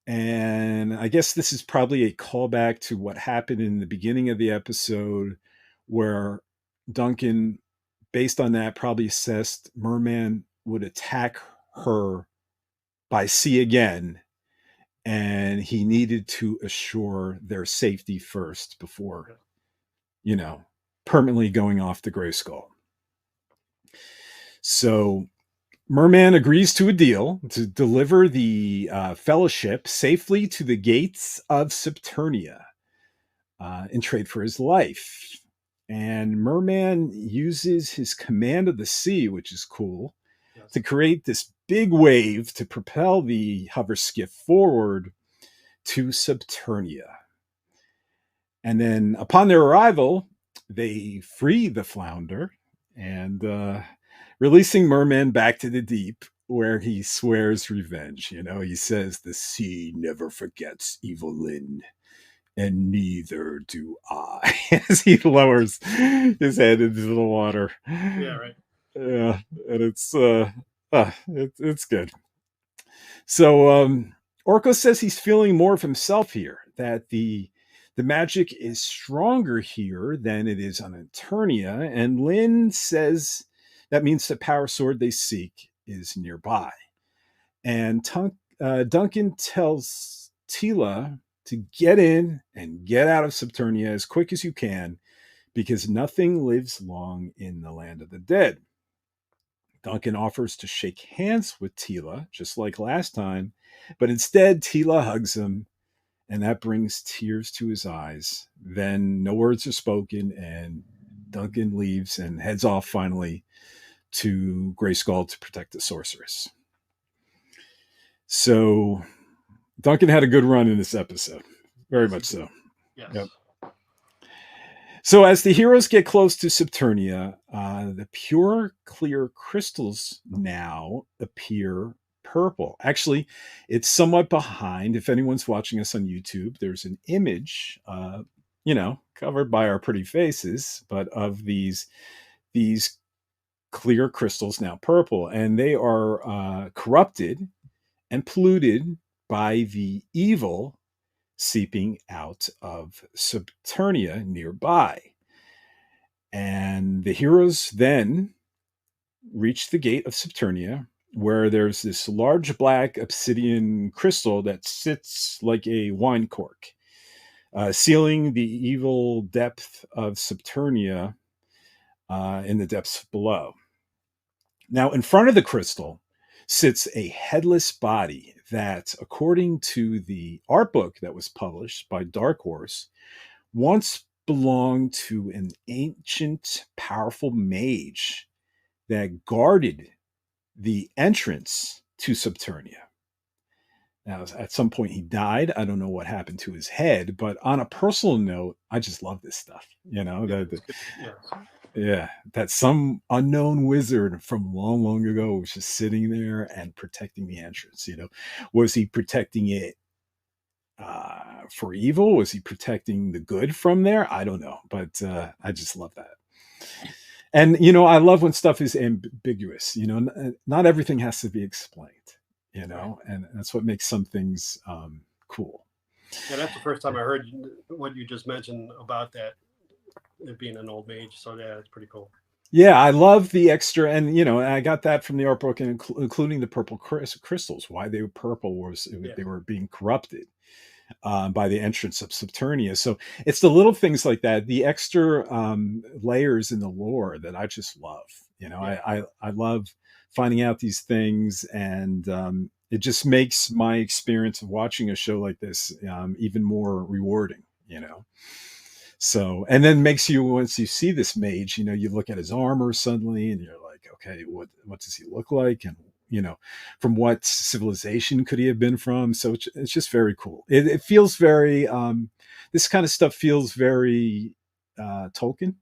And I guess this is probably a callback to what happened in the beginning of the episode where Duncan, based on that, probably assessed Mer-Man would attack her by sea again, and he needed to assure their safety first before, permanently going off the Grayskull. So Mer-Man agrees to a deal to deliver the Fellowship safely to the gates of Saturnia in trade for his life. And Mer-Man uses his command of the sea, which is cool, to create this big wave to propel the hover skiff forward to Saturnia. And then upon their arrival, they free the flounder and releasing Mer-Man back to the deep, where he swears revenge. He says, the sea never forgets, Evil-Lyn, and neither do I, as he lowers his head into the water. Yeah, right. Yeah, and it's good. So Orko says he's feeling more of himself here, that the magic is stronger here than it is on Eternia, and Lyn says that means the power sword they seek is nearby. And Duncan tells Tila to get in and get out of Saturnia as quick as you can, because nothing lives long in the land of the dead. Duncan offers to shake hands with Tila, just like last time, but instead Tila hugs him, and that brings tears to his eyes. Then no words are spoken, and Duncan leaves and heads off finally to Grayskull to protect the sorceress. So Duncan had a good run in this episode. Very much so. Yes. Yep. So as the heroes get close to Saturnia, the pure, clear crystals now appear purple. Actually, it's somewhat behind. If anyone's watching us on YouTube, there's an image, covered by our pretty faces, but of these clear crystals now purple, and they are corrupted and polluted by the evil seeping out of Saturnia nearby. And the heroes then reach the gate of Saturnia, where there's this large black obsidian crystal that sits like a wine cork, sealing the evil depth of Saturnia in the depths below. Now, in front of the crystal sits a headless body that, according to the art book that was published by Dark Horse, once belonged to an ancient, powerful mage that guarded the entrance to Saturnia. Now, at some point he died. I don't know what happened to his head, but on a personal note, I just love this stuff. That some unknown wizard from long, long ago was just sitting there and protecting the entrance. Was he protecting it for evil? Was he protecting the good from there? I don't know, but I just love that. And I love when stuff is ambiguous. Not everything has to be explained. Right. And that's what makes some things cool. Yeah, that's the first time I heard what you just mentioned about that, it being an old mage. So yeah, it's pretty cool. Yeah, I love the extra, and I got that from the art book, and including the purple crystals. Why they were purple was Yeah. they were being corrupted by the entrance of Saturnia. So it's the little things like that, the extra layers in the lore that I just love. Yeah. I love finding out these things, and it just makes my experience of watching a show like this even more rewarding. So, and then makes you, once you see this mage, you look at his armor suddenly, and you're like, okay, what does he look like, and from what civilization could he have been from? So it's just very cool. It feels very this kind of stuff feels very Tolkien,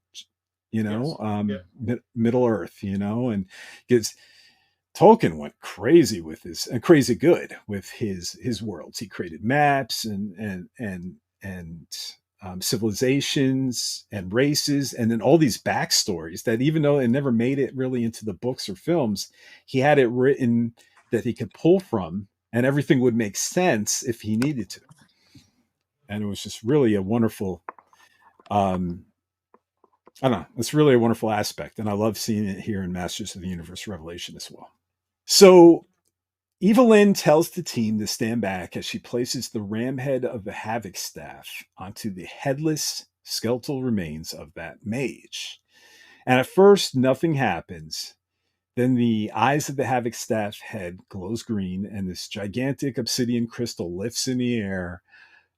Yes. Yeah. Middle Earth, and gives. Tolkien went crazy with his crazy good with his worlds. He created maps and civilizations and races, and then all these backstories that, even though it never made it really into the books or films, he had it written that he could pull from, and everything would make sense if he needed to. And it was just really a wonderful. I don't know. It's really a wonderful aspect, and I love seeing it here in Masters of the Universe Revelation as well. So Evil-Lyn tells the team to stand back as she places the ram head of the Havoc staff onto the headless skeletal remains of that mage. And at first, nothing happens. Then the eyes of the Havoc staff head glows green, and this gigantic obsidian crystal lifts in the air,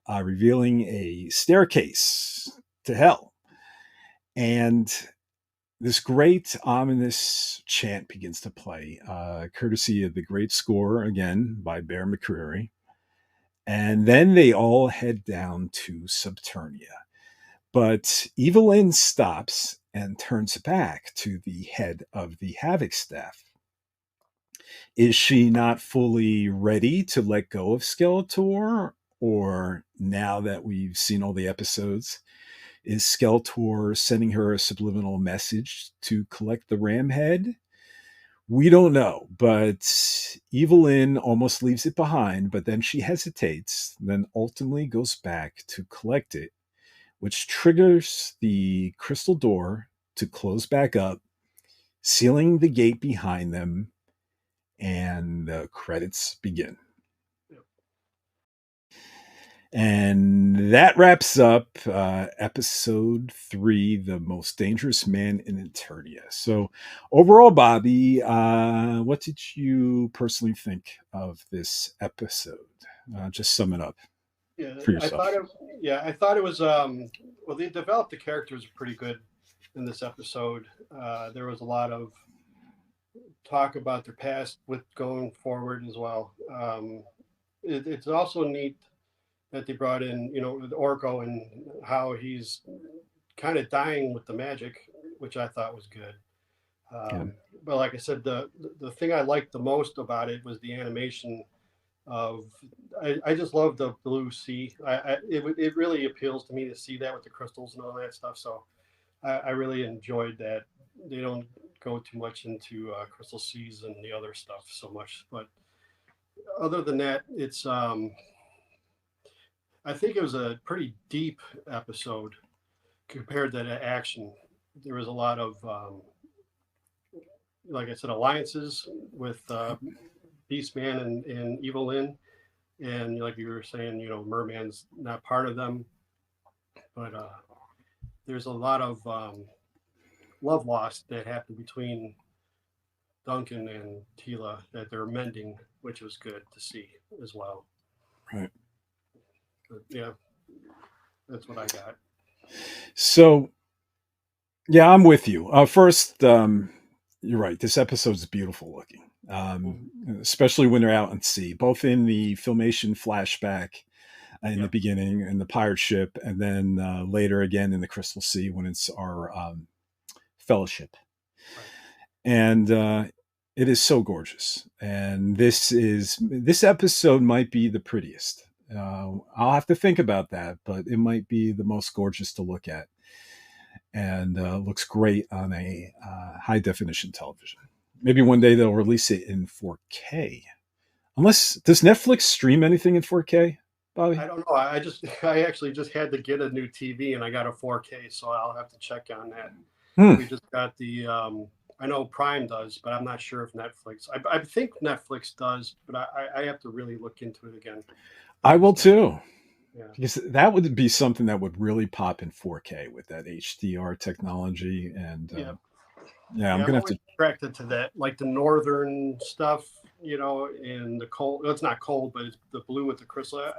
revealing a staircase to hell. And this great ominous chant begins to play, courtesy of the great score, again, by Bear McCreary. And then they all head down to Subternia. But Evil-Lyn stops and turns back to the head of the Havoc staff. Is she not fully ready to let go of Skeletor? Or now that we've seen all the episodes, is Skeletor sending her a subliminal message to collect the ram head? We don't know, but Evil-Lyn almost leaves it behind, but then she hesitates, then ultimately goes back to collect it, which triggers the crystal door to close back up, sealing the gate behind them, and the credits begin. And that wraps up episode 3, The Most Dangerous Man in Eternia. So, overall, Bobby, what did you personally think of this episode? Just sum it up Yeah. for I yourself. thought it. Yeah, I thought it was. Well, they developed the characters pretty good in this episode. There was a lot of talk about their past with going forward as well. It's also neat that they brought in, Orko and how he's kind of dying with the magic, which I thought was good. Yeah. But like I said, the thing I liked the most about it was the animation of. I just love the blue sea. It really appeals to me to see that with the crystals and all that stuff. So I really enjoyed that. They don't go too much into crystal seas and the other stuff so much, but other than that, it's I think it was a pretty deep episode compared to the action. There was a lot of, like I said, alliances with Beastman and Evil-Lyn, and like you were saying, Mer-Man's not part of them, but there's a lot of love lost that happened between Duncan and Tila that they're mending, which was good to see as well. Right. But yeah, that's what I got. So, yeah, I'm with you. First, you're right. This episode's beautiful looking, Mhm. especially when they're out at sea, both in the Filmation flashback in the Yeah, beginning in the pirate ship, and then later again in the Crystal Sea when it's our fellowship. right. And it is so gorgeous. And this episode might be the prettiest I'll have to think about that, but it might be the most gorgeous to look at, and looks great on a high definition television. Maybe one day they'll release it in 4K. Unless does Netflix stream anything in 4K, I Bobby? don't know. I actually just had to get a new TV and I got a 4K, so I'll have to check on that. Hmm. We just got the. I know Prime does, but I'm not sure if Netflix. I think Netflix does, but I have to really look into it again. I will So too, yeah, because that would be something that would really pop in 4K with that HDR technology. And yeah, yeah, I'm yeah. I'm gonna have always to. attracted to that, like the northern stuff, and the cold. Well, it's not cold, but it's the blue with the crystal.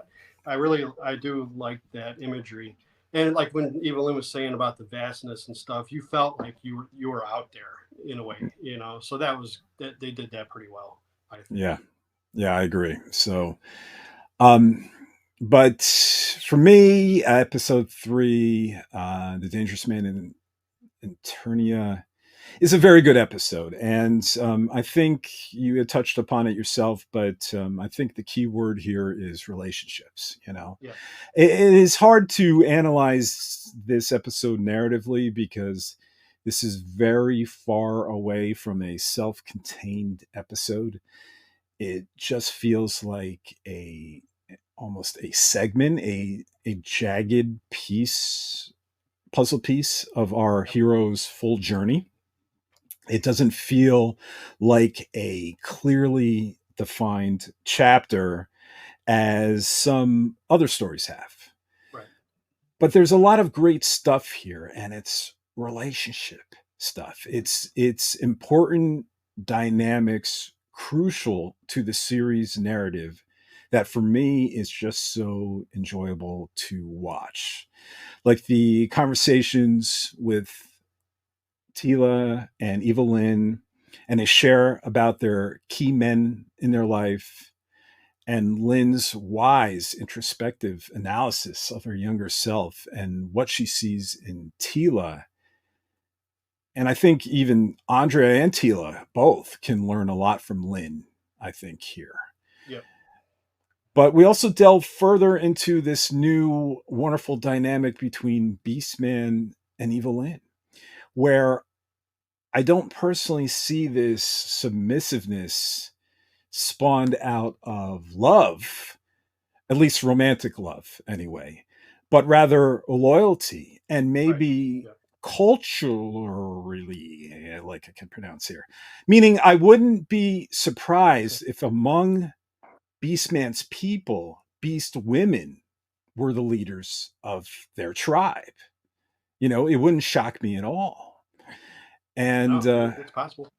I do like that imagery. And like when Evil-Lyn was saying about the vastness and stuff, you felt like you were out there in a way. So that was that they did that pretty well, I think. Yeah, yeah, I agree. So, um, but for me, episode three, the Dangerous Man in Eternia, is a very good episode, and I think you had touched upon it yourself. But I think the key word here is relationships. Yeah, It is hard to analyze this episode narratively because this is very far away from a self-contained episode. It just feels like a almost a segment, a jagged piece, puzzle piece of our yeah, hero's full journey. It doesn't feel like a clearly defined chapter as some other stories have. right. But there's a lot of great stuff here, and it's relationship stuff. It's important dynamics crucial to the series narrative that for me is just so enjoyable to watch. Like the conversations with Tila and Evil-Lyn, and they share about their key men in their life, and Lynn's wise introspective analysis of her younger self and what she sees in Tila. And I think even Andrea and Tila both can learn a lot from Lynn, I think, here. Yep. But we also delve further into this new wonderful dynamic between Beastman and Evil-Lyn, where I don't personally see this submissiveness spawned out of love, at least romantic love anyway, but rather loyalty and Right. maybe Yep. culturally, like I can pronounce here. Meaning, I wouldn't be surprised if among Beastman's people, Beast women were the leaders of their tribe. It wouldn't shock me at all. And No, it's possible.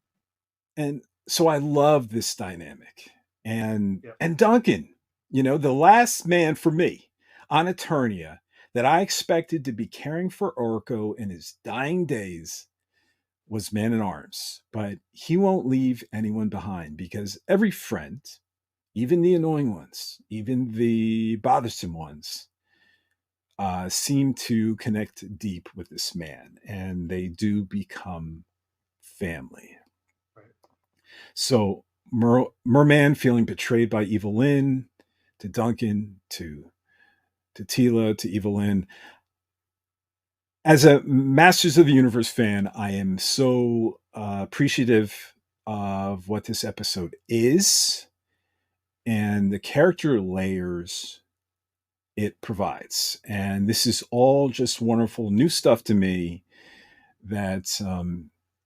and so I love this dynamic. and Yep. and Duncan, the last man for me on Eternia that I expected to be caring for Orko in his dying days was Man in Arms, but he won't leave anyone behind because every friend, even the annoying ones, even the bothersome ones, seem to connect deep with this man, and they do become family. Right. So Mer-Man feeling betrayed by Evil-Lyn, to Duncan, to Tila, to Evil-Lyn. As a Masters of the Universe fan, I am so appreciative of what this episode is and the character layers it provides. And this is all just wonderful new stuff to me that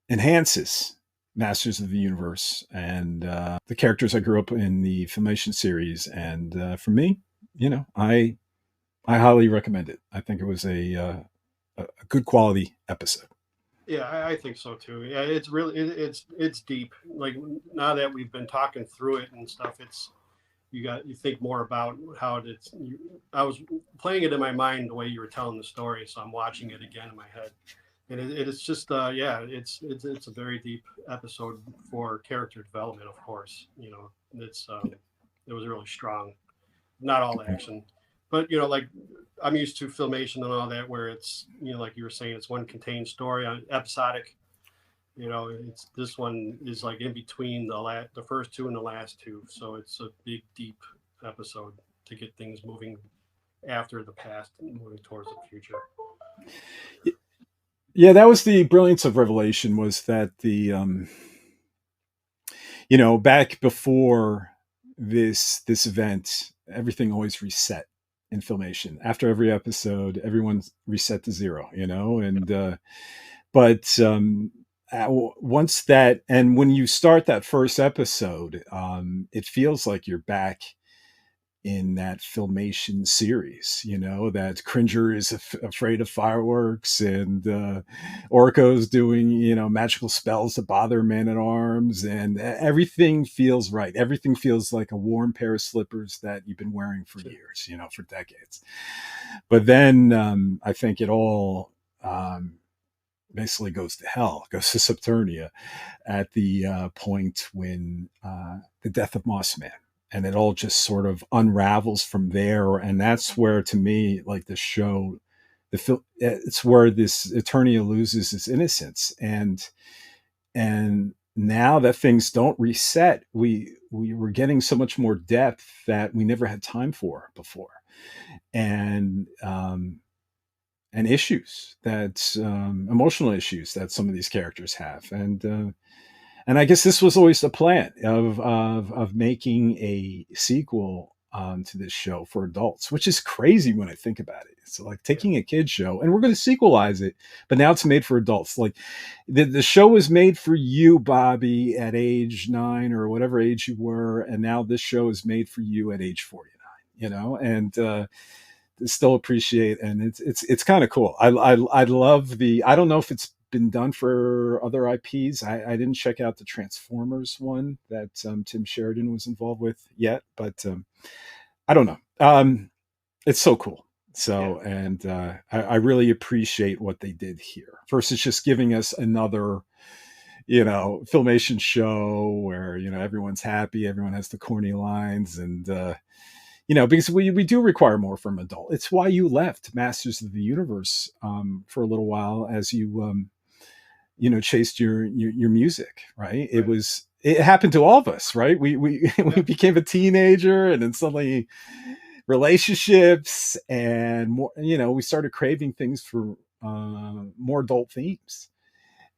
enhances Masters of the Universe and the characters I grew up in the Filmation series. And for me, I highly recommend it. I think it was a good quality episode. Yeah, I think so too. Yeah, it's really it's deep. Like now that we've been talking through it and stuff, you think more about how it's. I was playing it in my mind the way you were telling the story, so I'm watching it again in my head, and it's just yeah, it's a very deep episode for character development. Of course, it was really strong. Not all action, but like I'm used to Filmation and all that, where it's like you were saying, it's one contained story on episodic. It's this one is like in between the first two and the last two, so it's a big deep episode to get things moving after the past and moving towards the future. Yeah, that was the brilliance of Revelation, was that back before this event, everything always reset in Filmation. After every episode, everyone's reset to zero, and but once that, and when you start that first episode, it feels like you're back in that Filmation series, that Cringer is afraid of fireworks, and Orko's doing, magical spells to bother Man at Arms, and everything feels right. Everything feels like a warm pair of slippers that you've been wearing for years, for decades. But then I think it all basically goes to hell, goes to Eternia at the point when the death of Mossman, and it all just sort of unravels from there. And that's where, to me, like the show, it's where this Eternia loses its innocence, and now that things don't reset, we were getting so much more depth that we never had time for before, and issues that emotional issues that some of these characters have, and I guess this was always the plan of making a sequel to this show for adults, which is crazy when I think about it. It's like Yeah. taking a kid's show and we're going to sequelize it, but now it's made for adults. Like the show was made for you, Bobby, at age 9 or whatever age you were, and now this show is made for you at age 49. And still appreciate, and it's kind of cool. I love the. I don't know if it's been done for other IPs. I didn't check out the Transformers one that Tim Sheridan was involved with yet, but I don't know. It's so cool. Yeah. So, and I really appreciate what they did here versus just giving us another, Filmation show where, everyone's happy, everyone has the corny lines, and because we do require more from adult. It's why you left Masters of the Universe for a little while, as you chased your music, right? Right. It happened to all of us, right? We we Yeah. became a teenager, and then suddenly relationships and more, we started craving things for more adult themes.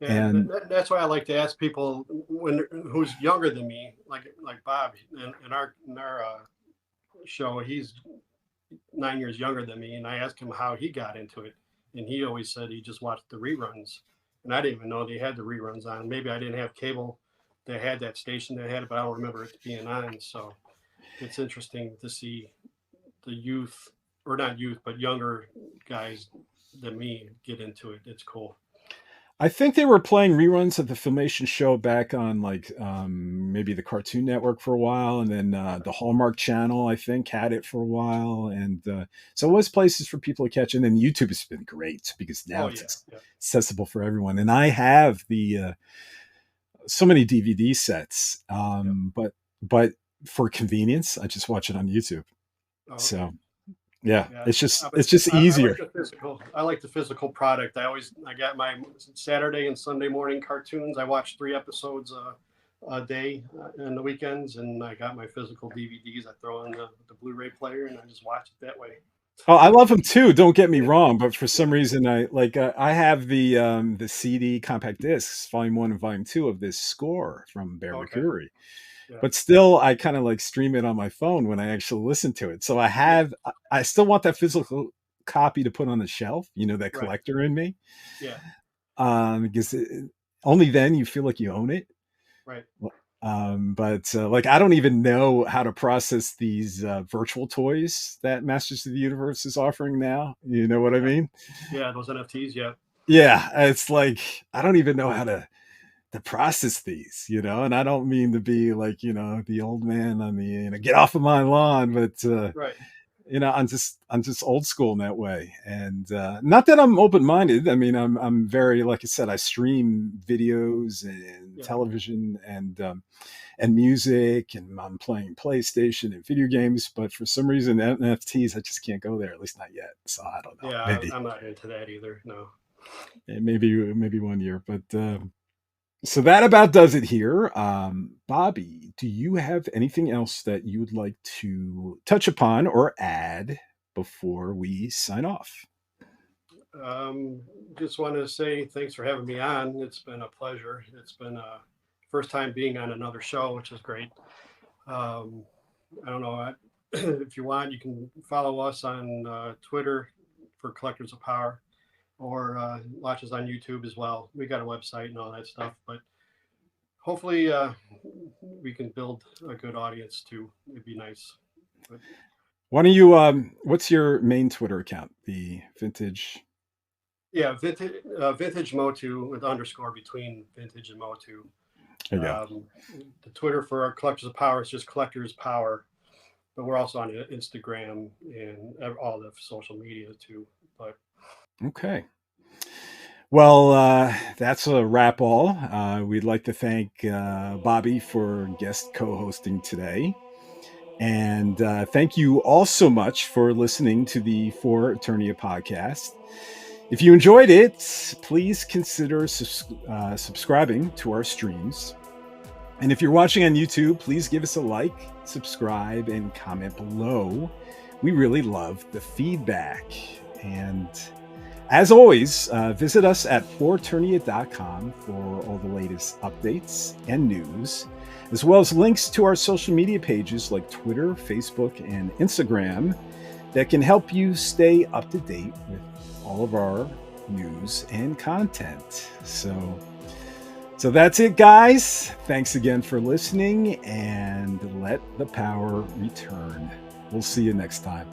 And And that's why I like to ask people when who's younger than me, like Bob in our show. He's 9 years younger than me, and I asked him how he got into it, and he always said he just watched the reruns, and I didn't even know they had the reruns on. Maybe I didn't have cable. They had that station that had it, but I don't remember it being on. So it's interesting to see the youth, or not youth, but younger guys than me get into it. It's cool. I think they were playing reruns of the Filmation show back on like maybe the Cartoon Network for a while, and then the Hallmark Channel, I think, had it for a while, and so it was places for people to catch. And then YouTube has been great because now Oh it's yeah, yeah, accessible for everyone. And I have the so many DVD sets, yeah. but for convenience, I just watch it on YouTube. Oh, okay. So yeah, Yeah, it's just I like easier. the physical. I like the physical product. I got my Saturday and Sunday morning cartoons. I watch 3 episodes a day in the weekends, and I got my physical DVDs. I throw in the Blu-ray player, and I just watch it that way. Oh, I love them too. Don't get me Yeah, wrong, but for some yeah. reason, I have the CD compact discs, Volume 1 and Volume 2 of this score from Bear Okay. McCreary. Yeah, But still, I kind of like stream it on my phone when I actually listen to it. So yeah. I still want that physical copy to put on the shelf. That Right. collector in me, Yeah. because only then you feel like you own it. Right. But like I don't even know how to process these virtual toys that Masters of the Universe is offering now. You know what I Yeah. mean? Yeah. Those NFTs. Yeah. Yeah, it's like I don't even know how to process these, and I don't mean to be like, the old man on the, get off of my lawn, but Right. I'm just old school in that way. And not that I'm open minded. I mean, I'm very, like I said, I stream videos and Yeah. television and music, and I'm playing PlayStation and video games, but for some reason NFTs, I just can't go there, at least not yet. So I don't know. Yeah. Maybe I'm not into that either. No. maybe one year, but So that about does it here. Bobby, do you have anything else that you would like to touch upon or add before we sign off? Just want to say thanks for having me on. It's been a pleasure. It's been a first time being on another show, which is great. Um, I don't know. If you want, you can follow us on Twitter for Collectors of Power, or watch us on YouTube as well. We got a website and all that stuff, but hopefully we can build a good audience too. It'd be nice. But Why don't you? What's your main Twitter account? The vintage. yeah, vintage Motu with underscore between vintage and Motu. There you go. The Twitter for our Collectors of Power is just Collectors Power, but we're also on Instagram and all the social media too. But Okay. Well, that's a wrap all. We'd like to thank Bobby for guest co hosting today. And thank you all so much for listening to the For Eternia podcast. If you enjoyed it, please consider subscribing to our streams. And if you're watching on YouTube, please give us a like, subscribe, and comment below. We really love the feedback. And as always, visit us at forturnia.com for all the latest updates and news, as well as links to our social media pages like Twitter, Facebook, and Instagram that can help you stay up to date with all of our news and content. So that's it, guys. Thanks again for listening, and let the power return. We'll see you next time.